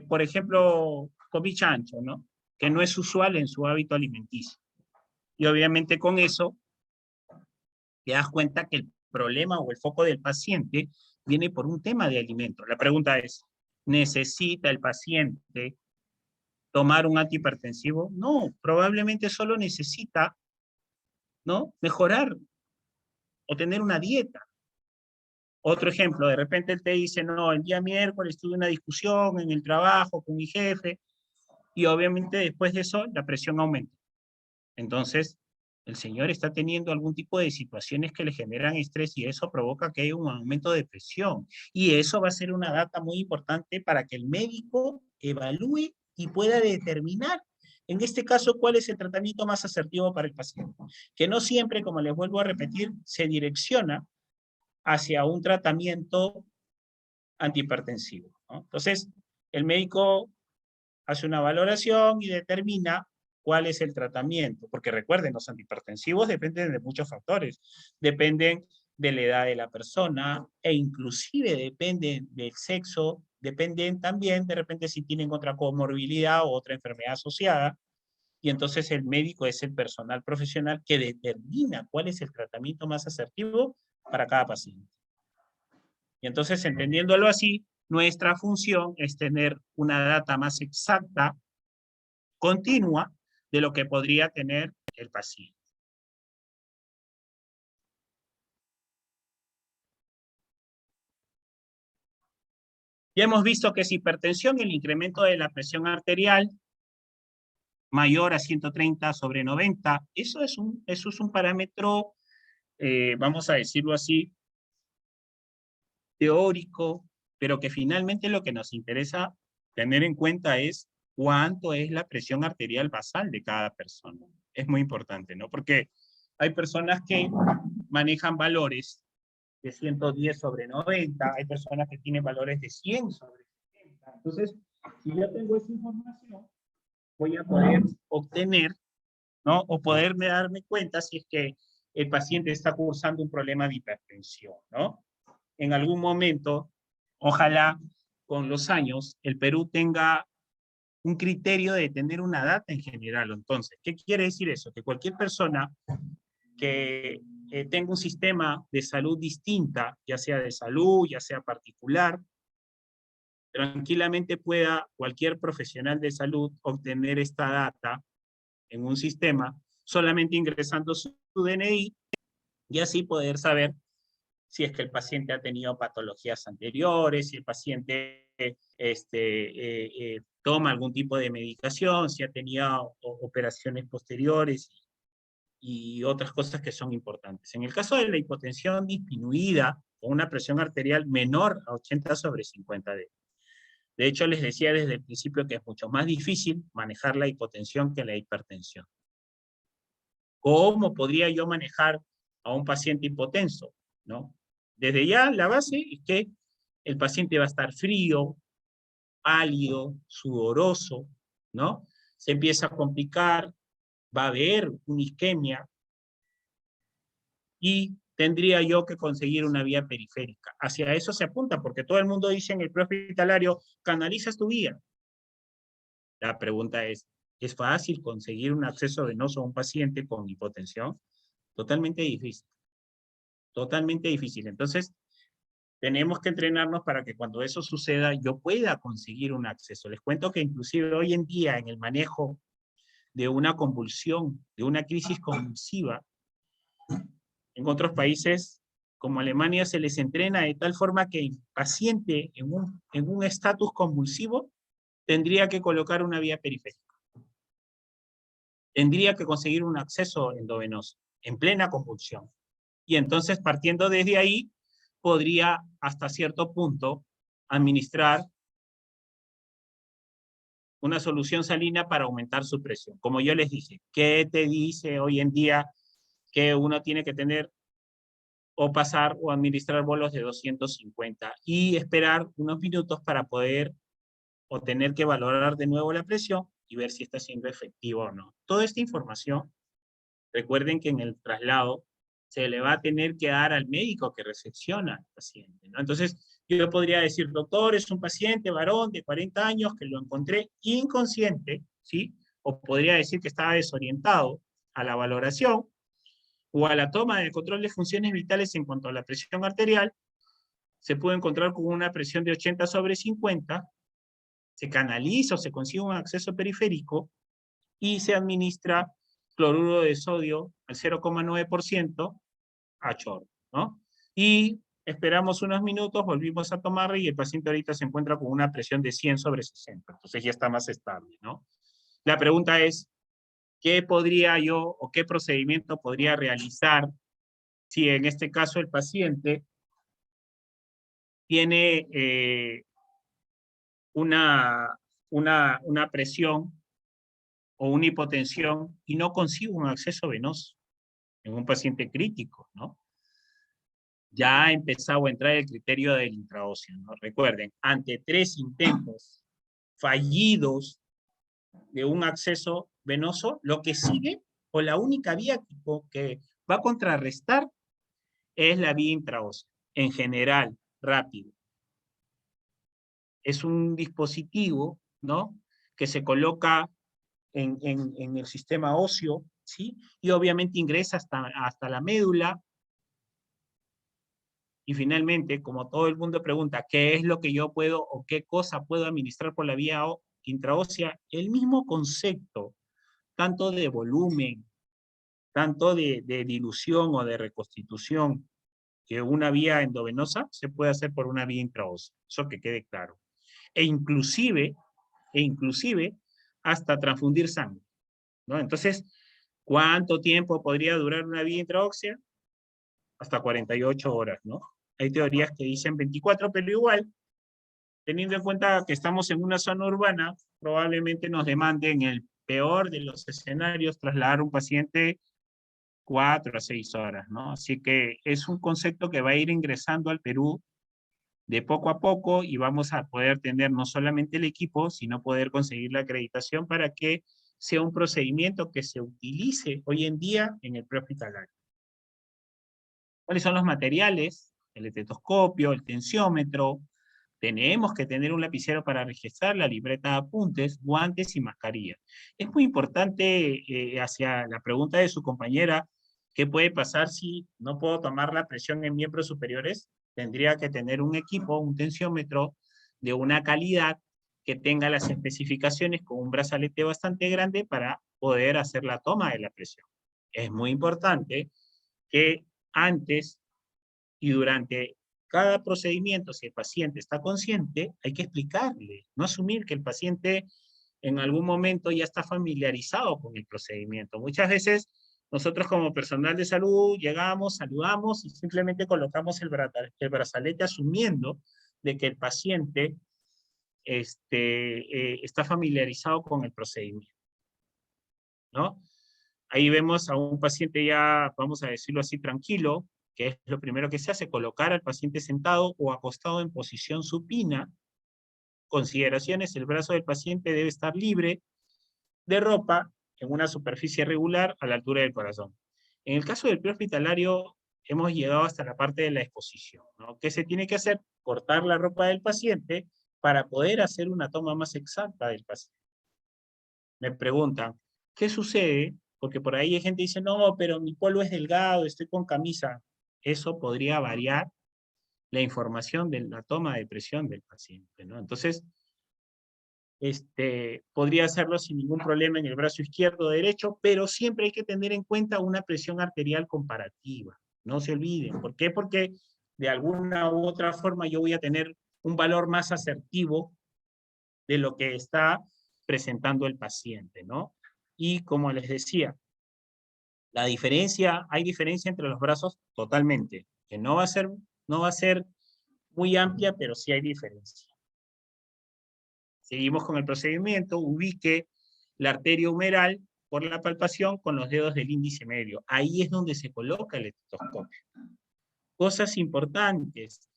por ejemplo, comí chancho, ¿no? Que no es usual en su hábito alimenticio. Y obviamente con eso te das cuenta que el problema o el foco del paciente viene por un tema de alimento. La pregunta es, ¿necesita el paciente tomar un antihipertensivo? No, probablemente solo necesita, ¿no?, mejorar o tener una dieta. Otro ejemplo, de repente él te dice, no, el día miércoles tuve una discusión en el trabajo con mi jefe y obviamente después de eso la presión aumenta. Entonces, el señor está teniendo algún tipo de situaciones que le generan estrés y eso provoca que haya un aumento de presión. Y eso va a ser una data muy importante para que el médico evalúe y pueda determinar, en este caso, cuál es el tratamiento más asertivo para el paciente. Que no siempre, como les vuelvo a repetir, se direcciona hacia un tratamiento antihipertensivo, ¿no? Entonces, el médico hace una valoración y determina cuál es el tratamiento, porque recuerden, los antihipertensivos dependen de muchos factores, dependen de la edad de la persona e inclusive dependen del sexo, dependen también de repente si tienen otra comorbilidad o otra enfermedad asociada, y entonces el médico es el personal profesional que determina cuál es el tratamiento más asertivo para cada paciente. Y entonces, entendiéndolo así, nuestra función es tener una data más exacta, continua, de lo que podría tener el paciente. Ya hemos visto que es hipertensión, el incremento de la presión arterial mayor a 130/90, eso es un parámetro, vamos a decirlo así, teórico, pero que finalmente lo que nos interesa tener en cuenta es cuánto es la presión arterial basal de cada persona. Es muy importante, ¿no? Porque hay personas que manejan valores de 110/90, hay personas que tienen valores de 100/70. Entonces, si yo tengo esa información, voy a poder obtener, ¿no? O poderme darme cuenta si es que el paciente está cursando un problema de hipertensión, ¿no? En algún momento, ojalá con los años, el Perú tenga un criterio de tener una data en general. Entonces, ¿qué quiere decir eso? Que cualquier persona que tenga un sistema de salud distinta, ya sea de salud, ya sea particular, tranquilamente pueda cualquier profesional de salud obtener esta data en un sistema, solamente ingresando su DNI y así poder saber si es que el paciente ha tenido patologías anteriores, si el paciente toma algún tipo de medicación, si ha tenido operaciones posteriores y otras cosas que son importantes. En el caso de la hipotensión disminuida con una presión arterial menor a 80/50 de hecho, les decía desde el principio que es mucho más difícil manejar la hipotensión que la hipertensión. ¿Cómo podría yo manejar a un paciente hipotenso? ¿No? Desde ya la base es que el paciente va a estar frío, pálido, sudoroso, ¿no? Se empieza a complicar, va a haber una isquemia y tendría yo que conseguir una vía periférica. Hacia eso se apunta, porque todo el mundo dice en el prehospitalario, canalizas tu vía. La pregunta ¿es fácil conseguir un acceso venoso a un paciente con hipotensión? Totalmente difícil. Totalmente difícil. Entonces, tenemos que entrenarnos para que cuando eso suceda yo pueda conseguir un acceso. Les cuento que inclusive hoy en día en el manejo de una convulsión, de una crisis convulsiva, en otros países como Alemania se les entrena de tal forma que el paciente en un estatus convulsivo tendría que colocar una vía periférica. Tendría que conseguir un acceso endovenoso en plena convulsión. Y entonces, partiendo desde ahí, podría hasta cierto punto administrar una solución salina para aumentar su presión. Como yo les dije, ¿qué te dice hoy en día que uno tiene que tener o pasar o administrar bolos de 250 y esperar unos minutos para poder o tener que valorar de nuevo la presión y ver si está siendo efectivo o no? Toda esta información, recuerden que en el traslado se le va a tener que dar al médico que recepciona al paciente, ¿no? Entonces, yo podría decir, doctor, es un paciente varón de 40 años que lo encontré inconsciente, ¿sí? O podría decir que estaba desorientado a la valoración o a la toma del control de funciones vitales en cuanto a la presión arterial. Se puede encontrar con una presión de 80/50, se canaliza o se consigue un acceso periférico y se administra cloruro de sodio al 0,9% a chorro, ¿no? Y esperamos unos minutos, volvimos a tomarle y el paciente ahorita se encuentra con una presión de 100/60, entonces ya está más estable, ¿no? La pregunta es, ¿qué podría yo o qué procedimiento podría realizar si en este caso el paciente tiene una presión o una hipotensión y no consigue un acceso venoso en un paciente crítico, ¿no? Ya ha empezado a entrar el criterio del intraóseo, ¿no? Recuerden, ante 3 intentos fallidos de un acceso venoso, lo que sigue o la única vía que va a contrarrestar es la vía intraósea, en general, rápido. Es un dispositivo, ¿no?, que se coloca en el sistema óseo, ¿sí? Y obviamente ingresa hasta la médula. Y finalmente, como todo el mundo pregunta, ¿qué es lo que yo puedo o qué cosa puedo administrar por la vía intraósea? El mismo concepto, tanto de volumen, tanto de dilución o de reconstitución, que una vía endovenosa se puede hacer por una vía intraósea. Eso que quede claro. E inclusive hasta transfundir sangre, ¿no? Entonces, ¿cuánto tiempo podría durar una vía intraósea? Hasta 48 horas, ¿no? Hay teorías que dicen 24, pero igual, teniendo en cuenta que estamos en una zona urbana, probablemente nos demande en el peor de los escenarios trasladar a un paciente 4 a 6 horas, ¿no? Así que es un concepto que va a ir ingresando al Perú de poco a poco y vamos a poder tener no solamente el equipo, sino poder conseguir la acreditación para que sea un procedimiento que se utilice hoy en día en el prehospitalario. ¿Cuáles son los materiales? El estetoscopio, el tensiómetro. Tenemos que tener un lapicero para registrar, la libreta de apuntes, guantes y mascarilla. Es muy importante, hacia la pregunta de su compañera, ¿qué puede pasar si no puedo tomar la presión en miembros superiores? Tendría que tener un equipo, un tensiómetro de una calidad que tenga las especificaciones con un brazalete bastante grande para poder hacer la toma de la presión. Es muy importante que antes y durante cada procedimiento, si el paciente está consciente, hay que explicarle, no asumir que el paciente en algún momento ya está familiarizado con el procedimiento. Muchas veces nosotros como personal de salud llegamos, saludamos y simplemente colocamos el brazalete asumiendo de que el paciente está familiarizado con el procedimiento, ¿no? Ahí vemos a un paciente ya, vamos a decirlo así, tranquilo, que es lo primero que se hace, colocar al paciente sentado o acostado en posición supina. Consideraciones: el brazo del paciente debe estar libre de ropa en una superficie regular a la altura del corazón. En el caso del prehospitalario, hemos llegado hasta la parte de la exposición, ¿no? ¿Qué se tiene que hacer? Cortar la ropa del paciente para poder hacer una toma más exacta del paciente. Me preguntan, ¿qué sucede? Porque por ahí hay gente que dice, no, pero mi polo es delgado, estoy con camisa. Eso podría variar la información de la toma de presión del paciente, ¿no? Entonces, podría hacerlo sin ningún problema en el brazo izquierdo o derecho, pero siempre hay que tener en cuenta una presión arterial comparativa. No se olviden. ¿Por qué? Porque de alguna u otra forma yo voy a tener un valor más asertivo de lo que está presentando el paciente, ¿no? Y como les decía, hay diferencia entre los brazos totalmente, que no va a ser muy amplia, pero sí hay diferencia. Seguimos con el procedimiento, ubique la arteria humeral por la palpación con los dedos del índice medio. Ahí es donde se coloca el estetoscopio. Cosas importantes: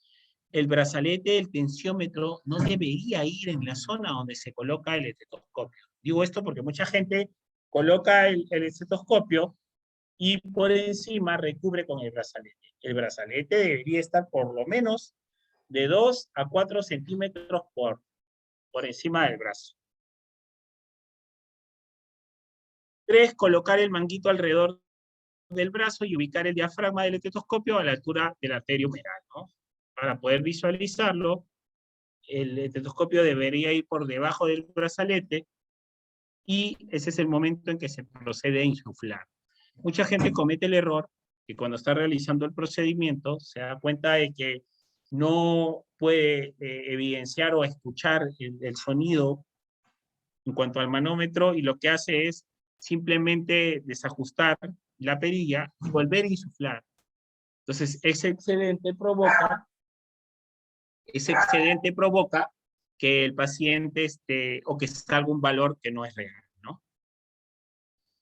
el brazalete del tensiómetro no debería ir en la zona donde se coloca el estetoscopio. Digo esto porque mucha gente coloca el estetoscopio y por encima recubre con el brazalete. El brazalete debería estar por lo menos de 2 a 4 centímetros por encima del brazo. 3, colocar el manguito alrededor del brazo y ubicar el diafragma del estetoscopio a la altura de la arteria humeral, ¿no? Para poder visualizarlo, el estetoscopio debería ir por debajo del brazalete y ese es el momento en que se procede a insuflar. Mucha gente comete el error que cuando está realizando el procedimiento se da cuenta de que no puede evidenciar o escuchar el sonido en cuanto al manómetro y lo que hace es simplemente desajustar la perilla y volver a insuflar. Entonces, ese excedente provoca que el paciente o que salga un valor que no es real, ¿no?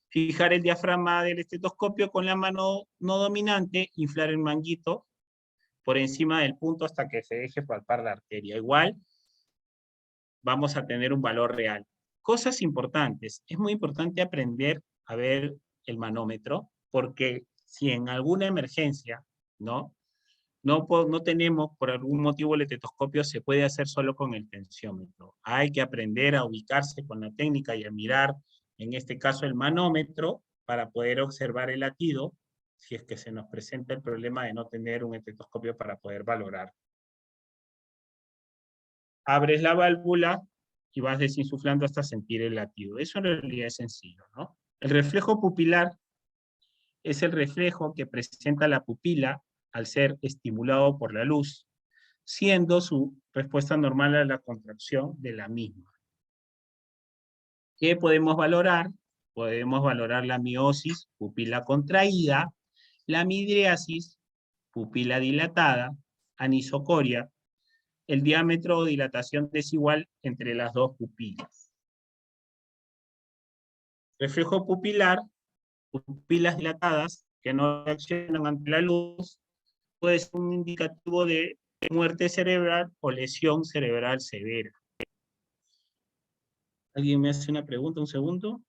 Fijar el diafragma del estetoscopio con la mano no dominante, inflar el manguito por encima del punto hasta que se deje palpar la arteria. Igual vamos a tener un valor real. Cosas importantes. Es muy importante aprender a ver el manómetro, porque si en alguna emergencia, ¿no? No tenemos, por algún motivo, el estetoscopio se puede hacer solo con el tensiómetro. Hay que aprender a ubicarse con la técnica y a mirar, en este caso, el manómetro para poder observar el latido, si es que se nos presenta el problema de no tener un estetoscopio para poder valorar. Abres la válvula y vas desinsuflando hasta sentir el latido. Eso en realidad es sencillo, ¿no? El reflejo pupilar es el reflejo que presenta la pupila al ser estimulado por la luz, siendo su respuesta normal a la contracción de la misma. ¿Qué podemos valorar? Podemos valorar la miosis, pupila contraída, la midriasis, pupila dilatada, anisocoria, el diámetro o dilatación desigual entre las dos pupilas. Reflejo pupilar, pupilas dilatadas que no reaccionan ante la luz, puede ser un indicativo de muerte cerebral o lesión cerebral severa. ¿Alguien me hace una pregunta? Un segundo.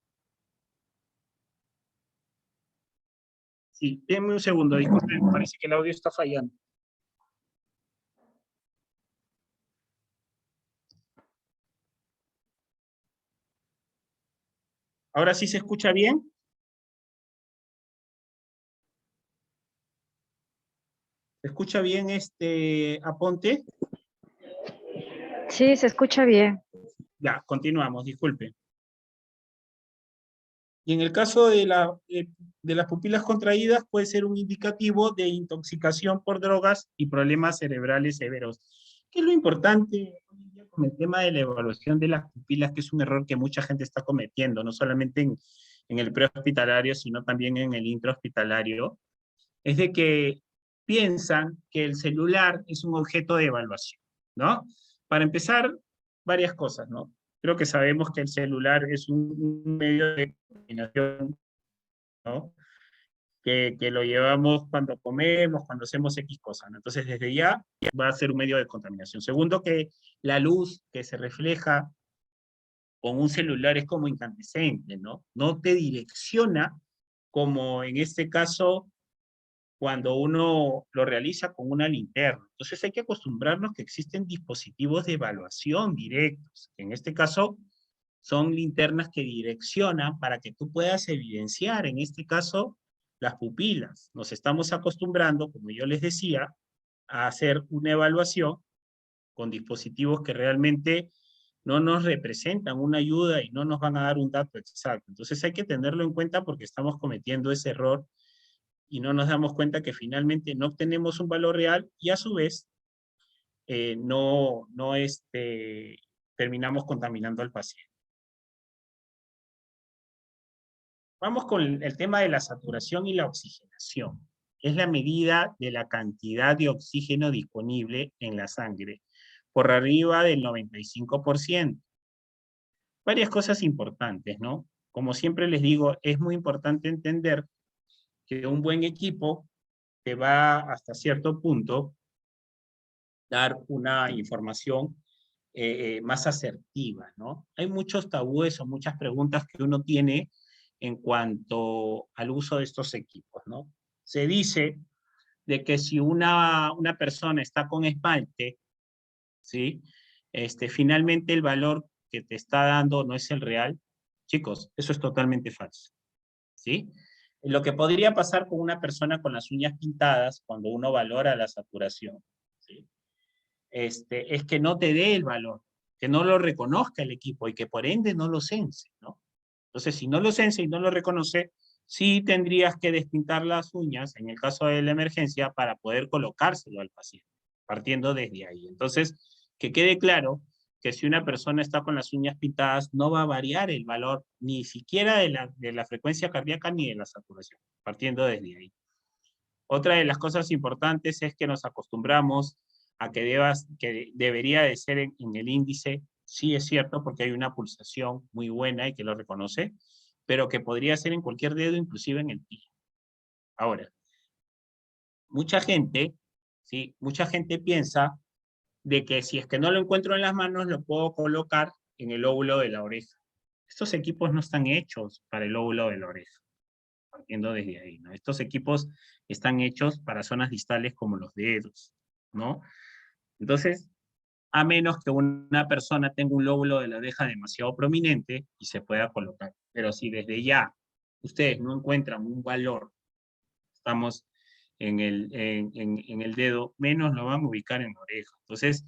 Sí, denme un segundo, disculpen, parece que el audio está fallando. ¿Ahora sí se escucha bien? ¿Se escucha bien Aponte? Sí, se escucha bien. Ya, continuamos, disculpe. Y en el caso de las pupilas contraídas puede ser un indicativo de intoxicación por drogas y problemas cerebrales severos. ¿Qué es lo importante hoy en día con el tema de la evaluación de las pupilas, que es un error que mucha gente está cometiendo, no solamente en el prehospitalario, sino también en el intrahospitalario? Es de que piensan que el celular es un objeto de evaluación, ¿no? Para empezar, varias cosas, ¿no? Creo que sabemos que el celular es un medio de comunicación, ¿no? Que lo llevamos cuando comemos, cuando hacemos X cosas, ¿no? Entonces, desde ya va a ser un medio de contaminación. Segundo, que la luz que se refleja con un celular es como incandescente, ¿no? No te direcciona como en este caso cuando uno lo realiza con una linterna. Entonces hay que acostumbrarnos que existen dispositivos de evaluación directos, que en este caso son linternas que direccionan para que tú puedas evidenciar, en este caso, las pupilas. Nos estamos acostumbrando, como yo les decía, a hacer una evaluación con dispositivos que realmente no nos representan una ayuda y no nos van a dar un dato exacto. Entonces hay que tenerlo en cuenta porque estamos cometiendo ese error y no nos damos cuenta que finalmente no obtenemos un valor real y a su vez terminamos contaminando al paciente. Vamos con el tema de la saturación y la oxigenación. Es la medida de la cantidad de oxígeno disponible en la sangre, por arriba del 95%. Varias cosas importantes, ¿no? Como siempre les digo, es muy importante entender que un buen equipo te va hasta cierto punto dar una información más asertiva, ¿no? Hay muchos tabúes o muchas preguntas que uno tiene en cuanto al uso de estos equipos, ¿no? Se dice de que si una persona está con esmalte, ¿sí? Finalmente el valor que te está dando no es el real. Chicos, eso es totalmente falso, ¿sí? Lo que podría pasar con una persona con las uñas pintadas cuando uno valora la saturación, ¿sí? Es que no te dé el valor, que no lo reconozca el equipo y que por ende no lo sense, ¿no? Entonces, si no lo sense y no lo reconoce, sí tendrías que despintar las uñas en el caso de la emergencia para poder colocárselo al paciente, partiendo desde ahí. Entonces, que quede claro que si una persona está con las uñas pintadas, no va a variar el valor ni siquiera de la frecuencia cardíaca ni de la saturación, partiendo desde ahí. Otra de las cosas importantes es que nos acostumbramos a que debería de ser en el índice, sí es cierto, porque hay una pulsación muy buena y que lo reconoce, pero que podría ser en cualquier dedo, inclusive en el pie. Ahora, mucha gente, ¿sí? Mucha gente piensa de que si es que no lo encuentro en las manos, lo puedo colocar en el lóbulo de la oreja. Estos equipos no están hechos para el lóbulo de la oreja, partiendo desde ahí, ¿no? Estos equipos están hechos para zonas distales como los dedos, ¿no? Entonces, a menos que una persona tenga un lóbulo de la oreja demasiado prominente y se pueda colocar. Pero si desde ya ustedes no encuentran un valor, estamos en el dedo, menos lo van a ubicar en la oreja. Entonces,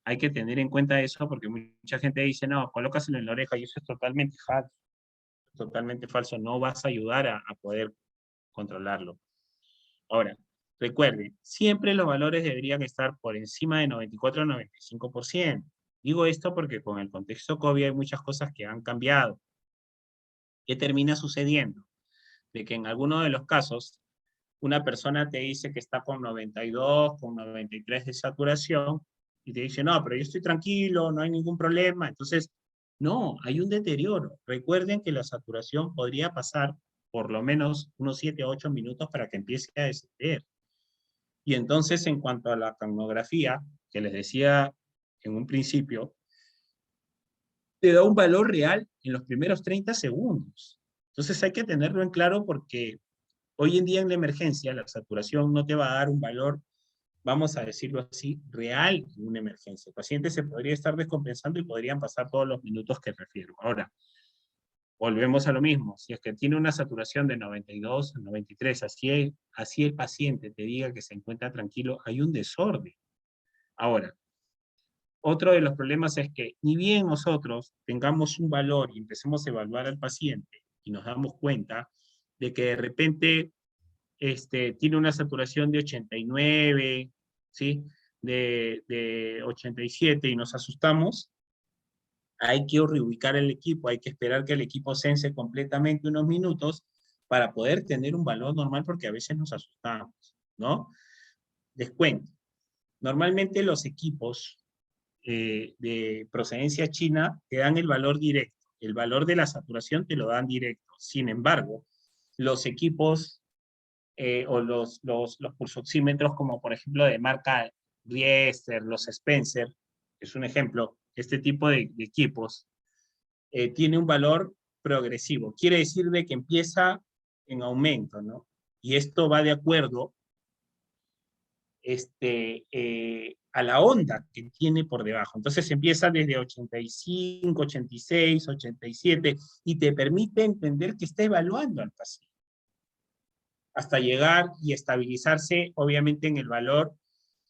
hay que tener en cuenta eso porque mucha gente dice, no, colócaselo en la oreja y eso es totalmente falso. No vas a ayudar a poder controlarlo. Ahora, recuerden, siempre los valores deberían estar por encima de 94 o 95%. Digo esto porque con el contexto COVID hay muchas cosas que han cambiado. ¿Qué termina sucediendo? De que en algunos de los casos, una persona te dice que está con 92, con 93 de saturación, y te dice, no, pero yo estoy tranquilo, no hay ningún problema. Entonces, no, hay un deterioro. Recuerden que la saturación podría pasar por lo menos unos 7 o 8 minutos para que empiece a descender. Y entonces, en cuanto a la capnografía, que les decía en un principio, te da un valor real en los primeros 30 segundos. Entonces hay que tenerlo en claro porque hoy en día en la emergencia la saturación no te va a dar un valor, vamos a decirlo así, real en una emergencia. El paciente se podría estar descompensando y podrían pasar todos los minutos que refiero. Ahora, volvemos a lo mismo. Si es que tiene una saturación de 92, 93, así el paciente te diga que se encuentra tranquilo, hay un desorden. Ahora, otro de los problemas es que ni bien nosotros tengamos un valor y empecemos a evaluar al paciente y nos damos cuenta de que de repente tiene una saturación de 89, ¿sí? De 87 y nos asustamos, hay que reubicar el equipo, hay que esperar que el equipo sense completamente unos minutos para poder tener un valor normal porque a veces nos asustamos, ¿no? Les cuento. Normalmente los equipos de procedencia china te dan el valor directo. El valor de la saturación te lo dan directo. Sin embargo, los equipos o los pulsoxímetros como por ejemplo de marca Riester, los Spencer, es un ejemplo, este tipo de equipos, tiene un valor progresivo. Quiere decir de que empieza en aumento, ¿no? Y esto va de acuerdo a la onda que tiene por debajo. Entonces empieza desde 85, 86, 87 y te permite entender que está evaluando al paciente hasta llegar y estabilizarse, obviamente, en el valor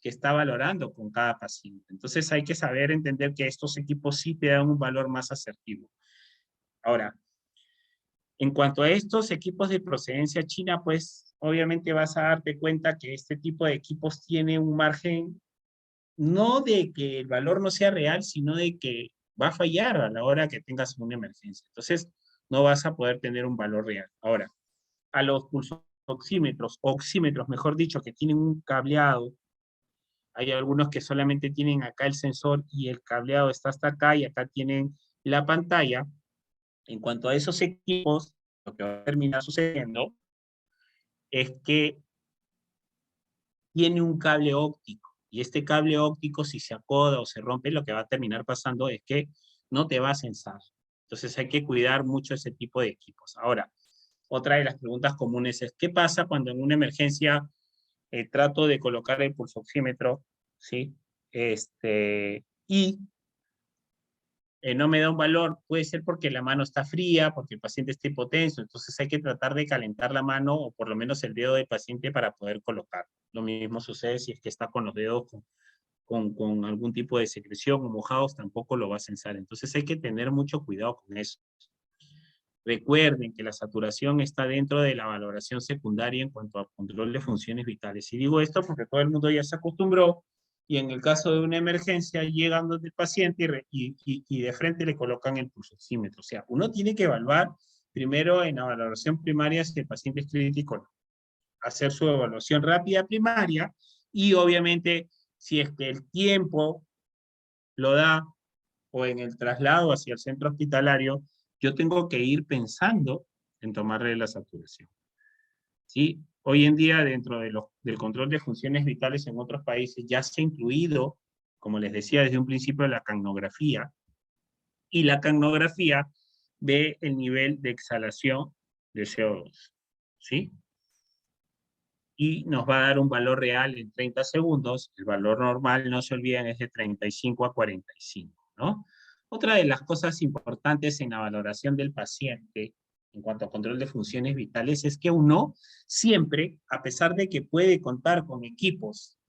que está valorando con cada paciente. Entonces hay que saber entender que estos equipos sí te dan un valor más asertivo. Ahora, en cuanto a estos equipos de procedencia china, pues obviamente vas a darte cuenta que este tipo de equipos tiene un margen no de que el valor no sea real, sino de que va a fallar a la hora que tengas una emergencia. Entonces, no vas a poder tener un valor real. Ahora, a los pulsoxímetros, oxímetros, mejor dicho, que tienen un cableado, hay algunos que solamente tienen acá el sensor y el cableado está hasta acá y acá tienen la pantalla. En cuanto a esos equipos, lo que va a terminar sucediendo es que tiene un cable óptico. Y este cable óptico, si se acoda o se rompe, lo que va a terminar pasando es que no te va a censar. Entonces hay que cuidar mucho ese tipo de equipos. Ahora, otra de las preguntas comunes es, ¿qué pasa cuando en una emergencia trato de colocar el pulsoxímetro, ¿sí? Y no me da un valor? Puede ser porque la mano está fría, porque el paciente está hipotenso, entonces hay que tratar de calentar la mano o por lo menos el dedo del paciente para poder colocar. Lo mismo sucede si es que está con los dedos con algún tipo de secreción o mojados, tampoco lo va a censar. Entonces hay que tener mucho cuidado con eso. Recuerden que la saturación está dentro de la valoración secundaria en cuanto a control de funciones vitales. Y digo esto porque todo el mundo ya se acostumbró y en el caso de una emergencia llegan donde el paciente y de frente le colocan el pulsoxímetro. O sea, uno tiene que evaluar primero en la valoración primaria si el paciente es crítico o no. Hacer su evaluación rápida primaria y obviamente si es que el tiempo lo da o en el traslado hacia el centro hospitalario, yo tengo que ir pensando en tomarle la saturación. ¿Sí? Hoy en día, dentro del control de funciones vitales en otros países, ya se ha incluido, como les decía desde un principio, la capnografía, y la capnografía ve el nivel de exhalación de CO2, ¿sí? Y nos va a dar un valor real en 30 segundos, el valor normal, no se olviden, es de 35 a 45, ¿no? Otra de las cosas importantes en la valoración del paciente en cuanto a control de funciones vitales es que uno siempre, a pesar de que puede contar con equipos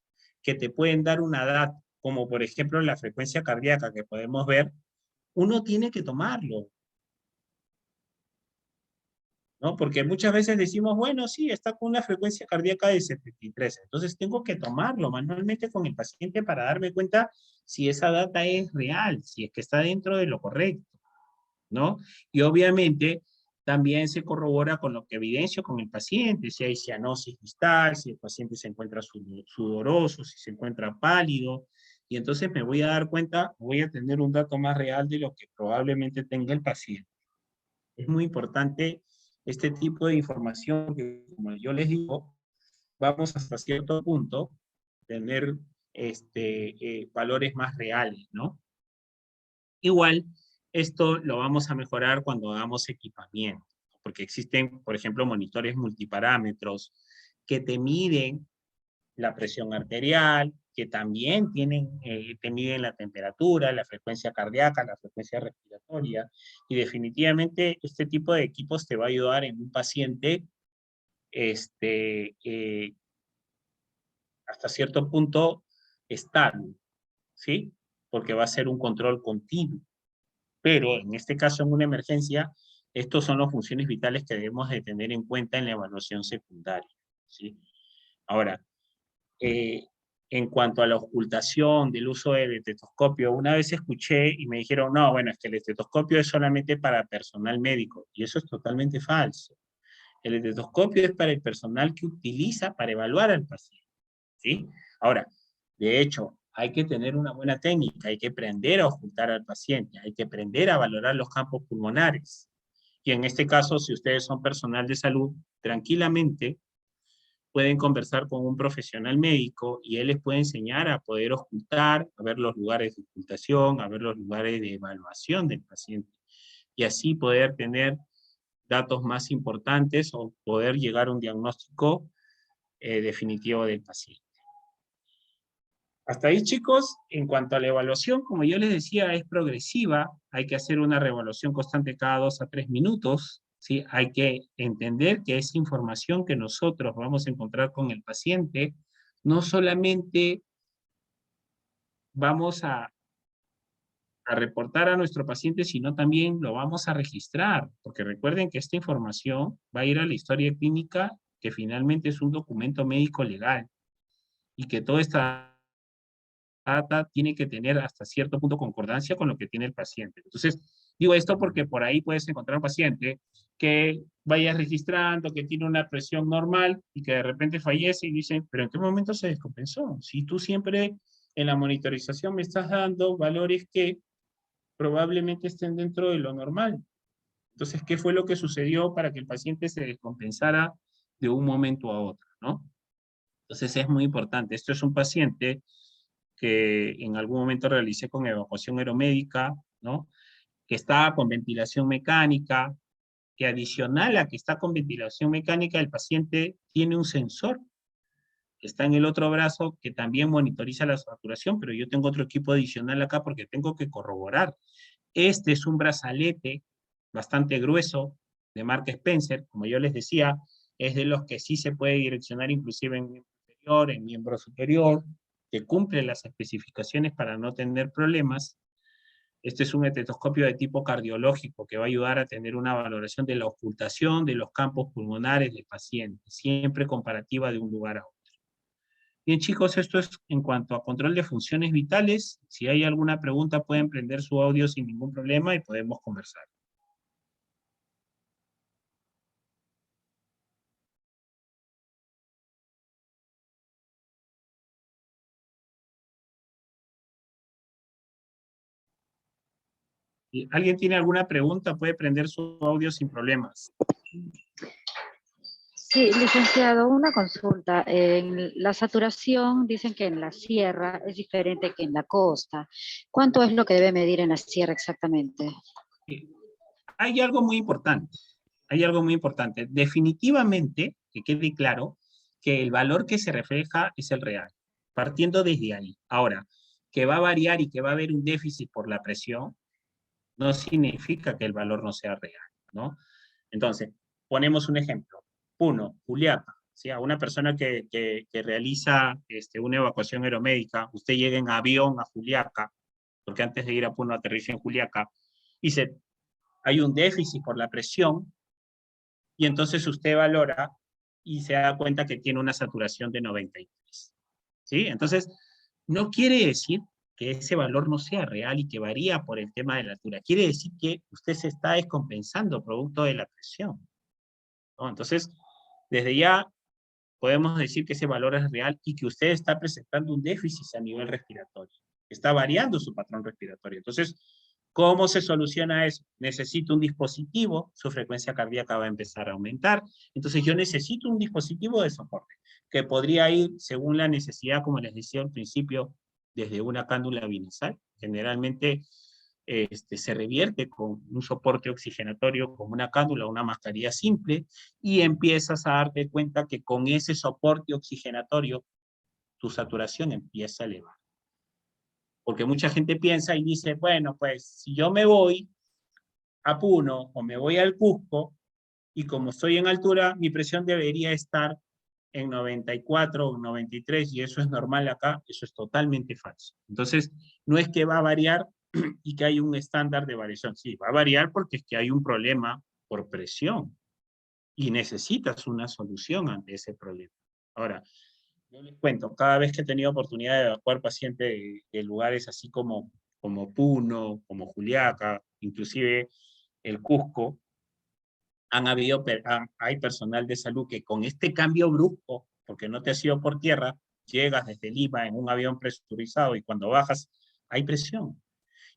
que te pueden dar una data, como por ejemplo la frecuencia cardíaca que podemos ver, uno tiene que tomarlo, ¿no? Porque muchas veces decimos, bueno, sí, está con una frecuencia cardíaca de 73, entonces tengo que tomarlo manualmente con el paciente para darme cuenta si esa data es real, si es que está dentro de lo correcto, ¿no? Y obviamente también se corrobora con lo que evidencio con el paciente, si hay cianosis distal, si el paciente se encuentra sudoroso, si se encuentra pálido, y entonces me voy a dar cuenta, voy a tener un dato más real de lo que probablemente tenga el paciente. Es muy importante este tipo de información que, como yo les digo, vamos hasta cierto punto tener valores más reales, ¿no? Igual, esto lo vamos a mejorar cuando hagamos equipamiento, porque existen, por ejemplo, monitores multiparámetros que te miden la presión arterial, que también te miden la temperatura, la frecuencia cardíaca, la frecuencia respiratoria, y definitivamente este tipo de equipos te va a ayudar en un paciente hasta cierto punto estable, ¿sí? Porque va a ser un control continuo. Pero en este caso, en una emergencia, estos son las funciones vitales que debemos de tener en cuenta en la evaluación secundaria, ¿sí? Ahora, en cuanto a la ocultación del uso del estetoscopio, una vez escuché y me dijeron, no, bueno, es que el estetoscopio es solamente para personal médico, y eso es totalmente falso. El estetoscopio es para el personal que utiliza para evaluar al paciente, ¿sí? Ahora, de hecho, hay que tener una buena técnica, hay que aprender a ocultar al paciente, hay que aprender a valorar los campos pulmonares. Y en este caso, si ustedes son personal de salud, tranquilamente pueden conversar con un profesional médico y él les puede enseñar a poder ocultar, a ver los lugares de ocultación, a ver los lugares de evaluación del paciente. Y así poder tener datos más importantes o poder llegar a un diagnóstico definitivo del paciente. Hasta ahí, chicos, en cuanto a la evaluación, como yo les decía, es progresiva, hay que hacer una reevaluación constante cada 2 a 3 minutos, ¿sí? Hay que entender que esa información que nosotros vamos a encontrar con el paciente, no solamente vamos a reportar a nuestro paciente, sino también lo vamos a registrar, porque recuerden que esta información va a ir a la historia clínica, que finalmente es un documento médico legal, y que toda esta data tiene que tener hasta cierto punto concordancia con lo que tiene el paciente. Entonces, digo esto porque por ahí puedes encontrar un paciente que vaya registrando, que tiene una presión normal y que de repente fallece y dicen, pero ¿en qué momento se descompensó? Si tú siempre en la monitorización me estás dando valores que probablemente estén dentro de lo normal. Entonces, ¿qué fue lo que sucedió para que el paciente se descompensara de un momento a otro, ¿no? Entonces, es muy importante. Esto es un paciente que en algún momento realicé con evacuación aeromédica, ¿no? Que está con ventilación mecánica, que adicional a que está con ventilación mecánica, el paciente tiene un sensor que está en el otro brazo que también monitoriza la saturación, pero yo tengo otro equipo adicional acá porque tengo que corroborar. Este es un brazalete bastante grueso de marca Spencer, como yo les decía, es de los que sí se puede direccionar inclusive en miembro inferior, en miembro superior, que cumple las especificaciones para no tener problemas. Este es un estetoscopio de tipo cardiológico que va a ayudar a tener una valoración de la ocultación de los campos pulmonares del paciente, siempre comparativa de un lugar a otro. Bien, chicos, esto es en cuanto a control de funciones vitales. Si hay alguna pregunta, pueden prender su audio sin ningún problema y podemos conversar. Si alguien tiene alguna pregunta, puede prender su audio sin problemas. Sí, licenciado, una consulta. En la saturación dicen que en la sierra es diferente que en la costa. ¿Cuánto es lo que debe medir en la sierra exactamente? Hay algo muy importante. Hay algo muy importante. Definitivamente, que quede claro, que el valor que se refleja es el real, partiendo desde ahí. Ahora, que va a variar y que va a haber un déficit por la presión, no significa que el valor no sea real, ¿no? Entonces, ponemos un ejemplo. Puno, Juliaca, ¿sí? A una persona que realiza una evacuación aeromédica, usted llega en avión a Juliaca, porque antes de ir a Puno aterriza en Juliaca, y hay un déficit por la presión, y entonces usted valora y se da cuenta que tiene una saturación de 93. ¿Sí? Entonces, no quiere decir que ese valor no sea real y que varía por el tema de la altura. Quiere decir que usted se está descompensando producto de la presión, ¿no? Entonces, desde ya podemos decir que ese valor es real y que usted está presentando un déficit a nivel respiratorio. Está variando su patrón respiratorio. Entonces, ¿cómo se soluciona eso? Necesito un dispositivo, su frecuencia cardíaca va a empezar a aumentar. Entonces, yo necesito un dispositivo de soporte que podría ir, según la necesidad, como les decía al principio, desde una cánula binasal. Generalmente se revierte con un soporte oxigenatorio, con una cánula, una mascarilla simple, y empiezas a darte cuenta que con ese soporte oxigenatorio tu saturación empieza a elevar. Porque mucha gente piensa y dice, bueno, pues si yo me voy a Puno o me voy al Cusco, y como estoy en altura, mi presión debería estar en 94 o 93, y eso es normal acá, eso es totalmente falso. Entonces, no es que va a variar y que hay un estándar de variación. Sí, va a variar porque es que hay un problema por presión y necesitas una solución ante ese problema. Ahora, yo les cuento, cada vez que he tenido oportunidad de evacuar pacientes de lugares así como Puno, como Juliaca, inclusive el Cusco, hay personal de salud que con este cambio brusco, porque no te has ido por tierra, llegas desde Lima en un avión presurizado y cuando bajas hay presión.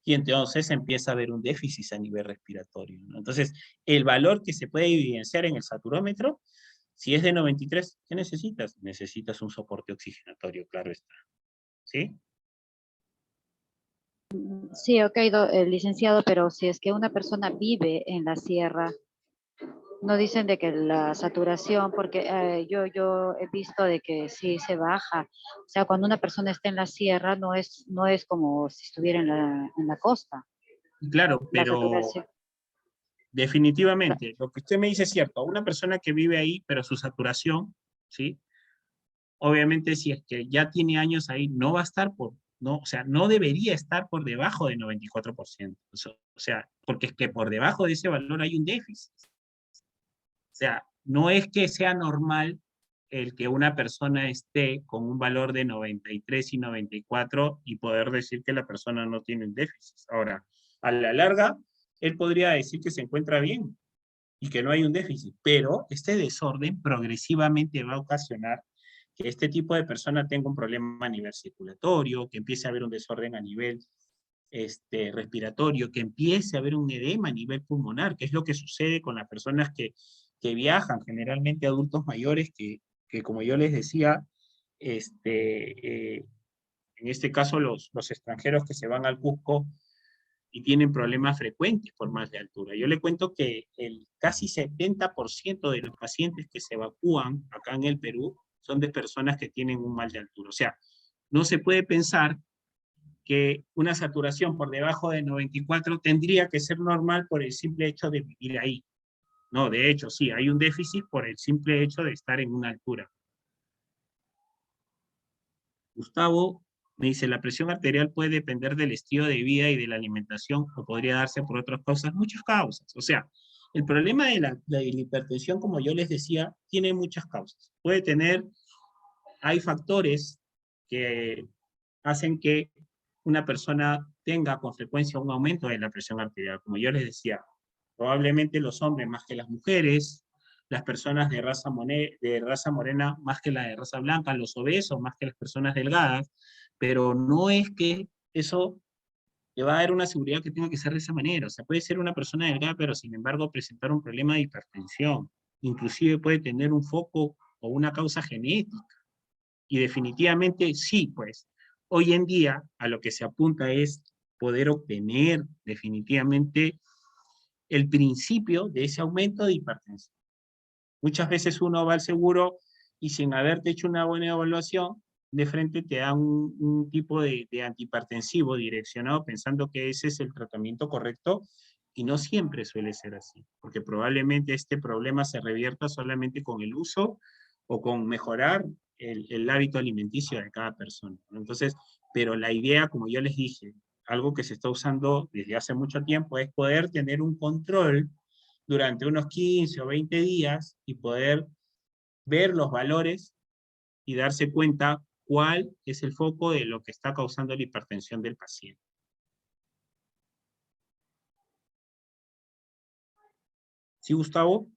Y entonces empieza a haber un déficit a nivel respiratorio, ¿no? Entonces, el valor que se puede evidenciar en el saturómetro, si es de 93, ¿qué necesitas? Necesitas un soporte oxigenatorio, claro está. ¿Sí? Sí, ok, licenciado, pero si es que una persona vive en la sierra, no dicen de que la saturación, porque yo he visto de que sí se baja. O sea, cuando una persona está en la sierra no es como si estuviera en la costa, Claro, la pero saturación. definitivamente, lo que usted me dice es cierto. Una persona que vive ahí, pero su saturación, ¿sí? Obviamente, si es que ya tiene años ahí, no va a estar no, o sea, no debería estar por debajo de 94%. O sea, porque es que por debajo de ese valor hay un déficit. O sea, no es que sea normal el que una persona esté con un valor de 93 y 94 y poder decir que la persona no tiene un déficit. Ahora, a la larga, él podría decir que se encuentra bien y que no hay un déficit, pero este desorden progresivamente va a ocasionar que este tipo de persona tenga un problema a nivel circulatorio, que empiece a haber un desorden a nivel respiratorio, que empiece a haber un edema a nivel pulmonar, que es lo que sucede con las personas que viajan, generalmente adultos mayores, que como yo les decía, en este caso los extranjeros que se van al Cusco y tienen problemas frecuentes por más de altura. Yo le cuento que el casi 70% de los pacientes que se evacúan acá en el Perú son de personas que tienen un mal de altura. O sea, no se puede pensar que una saturación por debajo de 94 tendría que ser normal por el simple hecho de vivir ahí. No, de hecho, sí, hay un déficit por el simple hecho de estar en una altura. Gustavo me dice, la presión arterial puede depender del estilo de vida y de la alimentación o podría darse por otras causas, muchas causas. O sea, el problema de la hipertensión, como yo les decía, tiene muchas causas. Puede tener hay factores que hacen que una persona tenga con frecuencia un aumento de la presión arterial. Como yo les decía, probablemente los hombres más que las mujeres, las personas de raza morena más que la de raza blanca, los obesos más que las personas delgadas, pero no es que eso le va a dar una seguridad que tenga que ser de esa manera. O sea, puede ser una persona delgada, pero sin embargo presentar un problema de hipertensión. Inclusive puede tener un foco o una causa genética. Y definitivamente sí, pues, hoy en día a lo que se apunta es poder obtener definitivamente el principio de ese aumento de hipertensión. Muchas veces uno va al seguro y sin haberte hecho una buena evaluación, de frente te da un tipo de antihipertensivo direccionado pensando que ese es el tratamiento correcto, y no siempre suele ser así, porque probablemente este problema se revierta solamente con el uso o con mejorar el hábito alimenticio de cada persona. Entonces, pero la idea, como yo les dije, algo que se está usando desde hace mucho tiempo, es poder tener un control durante unos 15 o 20 días y poder ver los valores y darse cuenta cuál es el foco de lo que está causando la hipertensión del paciente. ¿Sí, Gustavo?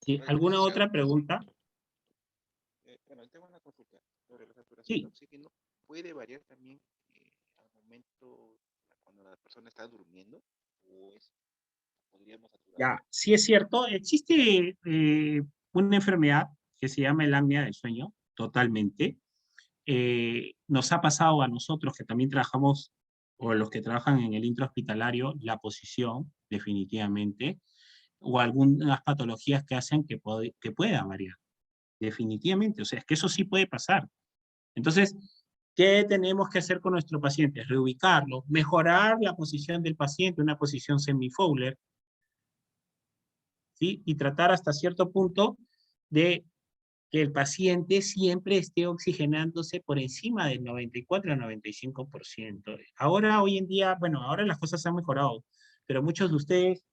¿Sí? ¿Alguna otra pregunta? Bueno, tengo una consulta sobre la saturación de Sí. oxígeno. ¿Puede variar también al momento cuando la persona está durmiendo? ¿O podríamos saturar? Ya, sí es cierto, existe una enfermedad que se llama el apnea del sueño, totalmente. Nos ha pasado a nosotros que también trabajamos, o los que trabajan en el intrahospitalario, la posición, definitivamente, o algunas patologías que hacen que pueda variar, definitivamente. O sea, es que eso sí puede pasar. Entonces, ¿qué tenemos que hacer con nuestro paciente? Reubicarlo, mejorar la posición del paciente, una posición semi-Fowler, ¿sí? Y tratar hasta cierto punto de que el paciente siempre esté oxigenándose por encima del 94 al 95%. Ahora, hoy en día, bueno, ahora las cosas han mejorado, pero muchos de ustedes,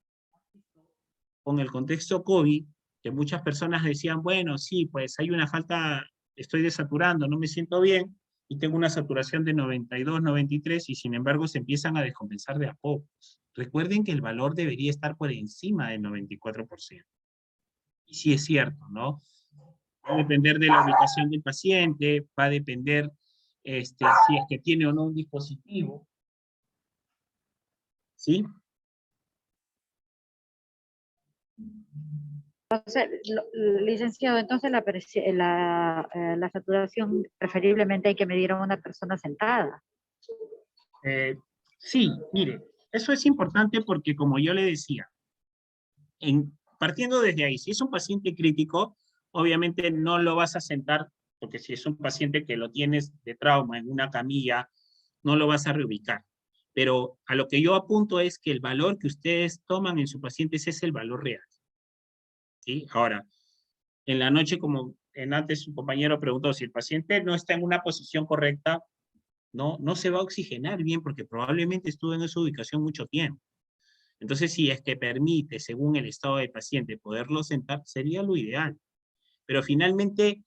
con el contexto COVID, que muchas personas decían, bueno, sí, pues hay una falta, estoy desaturando, no me siento bien, y tengo una saturación de 92, 93, y sin embargo se empiezan a descompensar de a pocos. Recuerden que el valor debería estar por encima del 94%. Y sí es cierto, ¿no? Va a depender de la ubicación del paciente, va a depender si es que tiene o no un dispositivo, ¿sí? Entonces, licenciado, entonces la saturación preferiblemente hay que medir a una persona sentada. Sí, mire, eso es importante porque como yo le decía, partiendo desde ahí, si es un paciente crítico, obviamente no lo vas a sentar, porque si es un paciente que lo tienes de trauma en una camilla, no lo vas a reubicar. Pero a lo que yo apunto es que el valor que ustedes toman en su paciente ese es el valor real. ¿Sí? Ahora, en la noche, como antes su compañero preguntó, si el paciente no está en una posición correcta, no se va a oxigenar bien porque probablemente estuvo en esa ubicación mucho tiempo. Entonces, si es que permite, según el estado del paciente, poderlo sentar, sería lo ideal. Pero finalmente,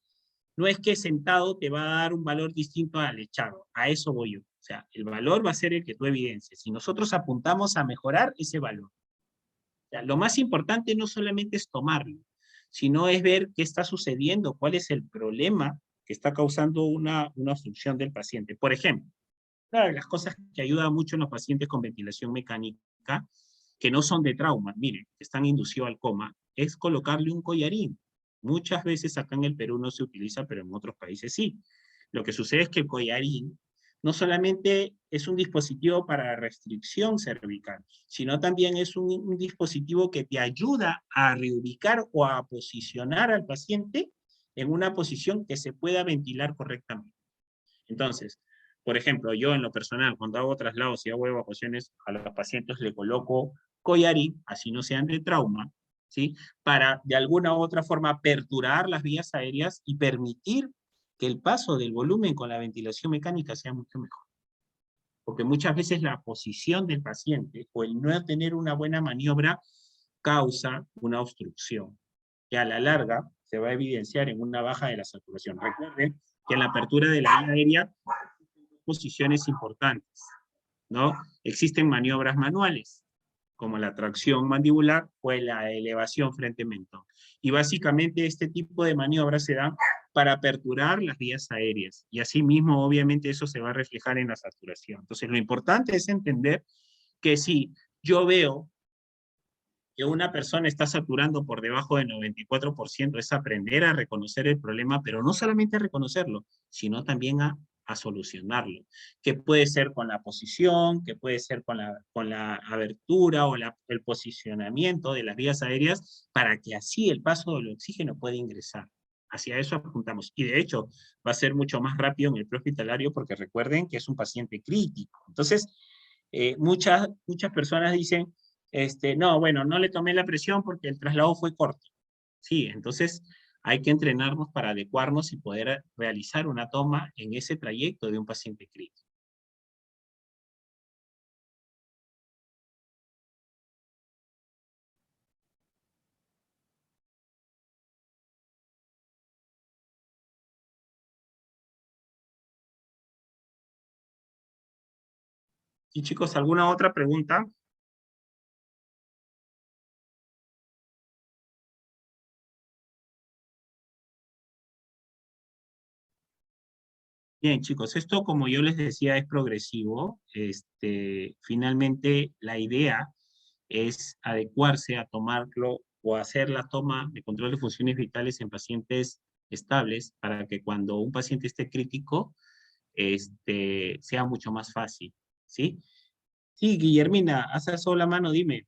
no es que sentado te va a dar un valor distinto al echado. A eso voy yo. O sea, el valor va a ser el que tú evidencies. Y nosotros apuntamos a mejorar ese valor. O sea, lo más importante no solamente es tomarlo, sino es ver qué está sucediendo, cuál es el problema que está causando una obstrucción del paciente. Por ejemplo, una de las cosas que ayuda mucho en los pacientes con ventilación mecánica, que no son de trauma, miren, que están inducidos al coma, es colocarle un collarín. Muchas veces acá en el Perú no se utiliza, pero en otros países sí. Lo que sucede es que el collarín no solamente es un dispositivo para restricción cervical, sino también es un dispositivo que te ayuda a reubicar o a posicionar al paciente en una posición que se pueda ventilar correctamente. Entonces, por ejemplo, yo en lo personal, cuando hago traslados y hago evacuaciones, a los pacientes le coloco collarín, así no sean de trauma, ¿sí? Para de alguna u otra forma aperturar las vías aéreas y permitir que el paso del volumen con la ventilación mecánica sea mucho mejor. Porque muchas veces la posición del paciente o el no tener una buena maniobra causa una obstrucción, que a la larga se va a evidenciar en una baja de la saturación. Recuerden que en la apertura de la vía aérea existen posiciones importantes, ¿no? Existen maniobras manuales, como la tracción mandibular o la elevación frente mentón. Y básicamente este tipo de maniobras se dan para aperturar las vías aéreas. Y asimismo, obviamente, eso se va a reflejar en la saturación. Entonces, lo importante es entender que si yo veo que una persona está saturando por debajo del 94%, es aprender a reconocer el problema, pero no solamente a reconocerlo, sino también a solucionarlo, que puede ser con la posición, que puede ser con la abertura o el posicionamiento de las vías aéreas, para que así el paso del oxígeno pueda ingresar. Hacia eso apuntamos. Y de hecho, va a ser mucho más rápido en el prehospitalario porque recuerden que es un paciente crítico. Entonces, muchas personas dicen, no, bueno, no le tomé la presión porque el traslado fue corto. Sí, entonces hay que entrenarnos para adecuarnos y poder realizar una toma en ese trayecto de un paciente crítico. Y chicos, ¿alguna otra pregunta? Bien, chicos, esto como yo les decía es progresivo. Finalmente la idea es adecuarse a tomarlo o hacer la toma de control de funciones vitales en pacientes estables para que cuando un paciente esté crítico, sea mucho más fácil, ¿sí? Sí, Guillermina, has alzado la mano, dime.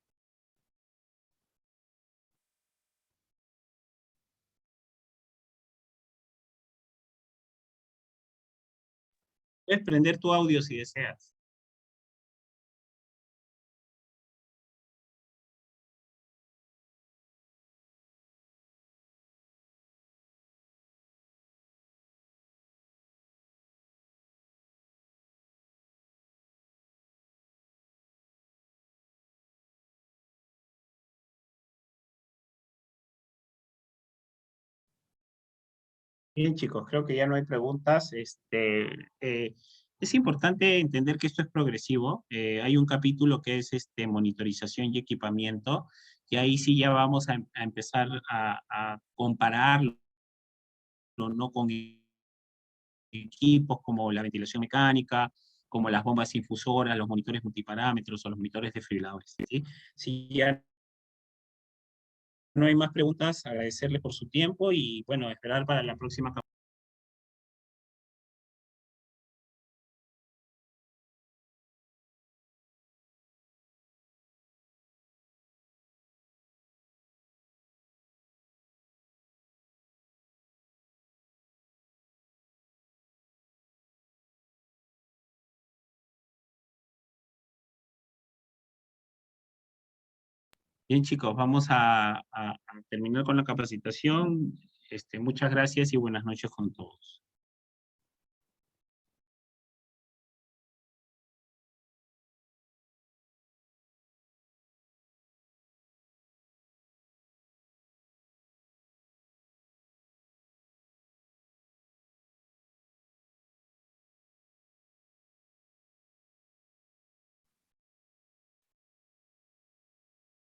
Puedes prender tu audio si deseas. Bien, chicos, creo que ya no hay preguntas. Es importante entender que esto es progresivo. Hay un capítulo que es monitorización y equipamiento, y ahí sí ya vamos a empezar a compararlo, ¿no? Con equipos como la ventilación mecánica, como las bombas infusoras, los monitores multiparámetros o los monitores desfibriladores, ¿sí? Si ya no hay más preguntas, agradecerles por su tiempo y, bueno, esperar para la próxima capacitación. Bien, chicos, vamos a terminar con la capacitación. Muchas gracias y buenas noches con todos.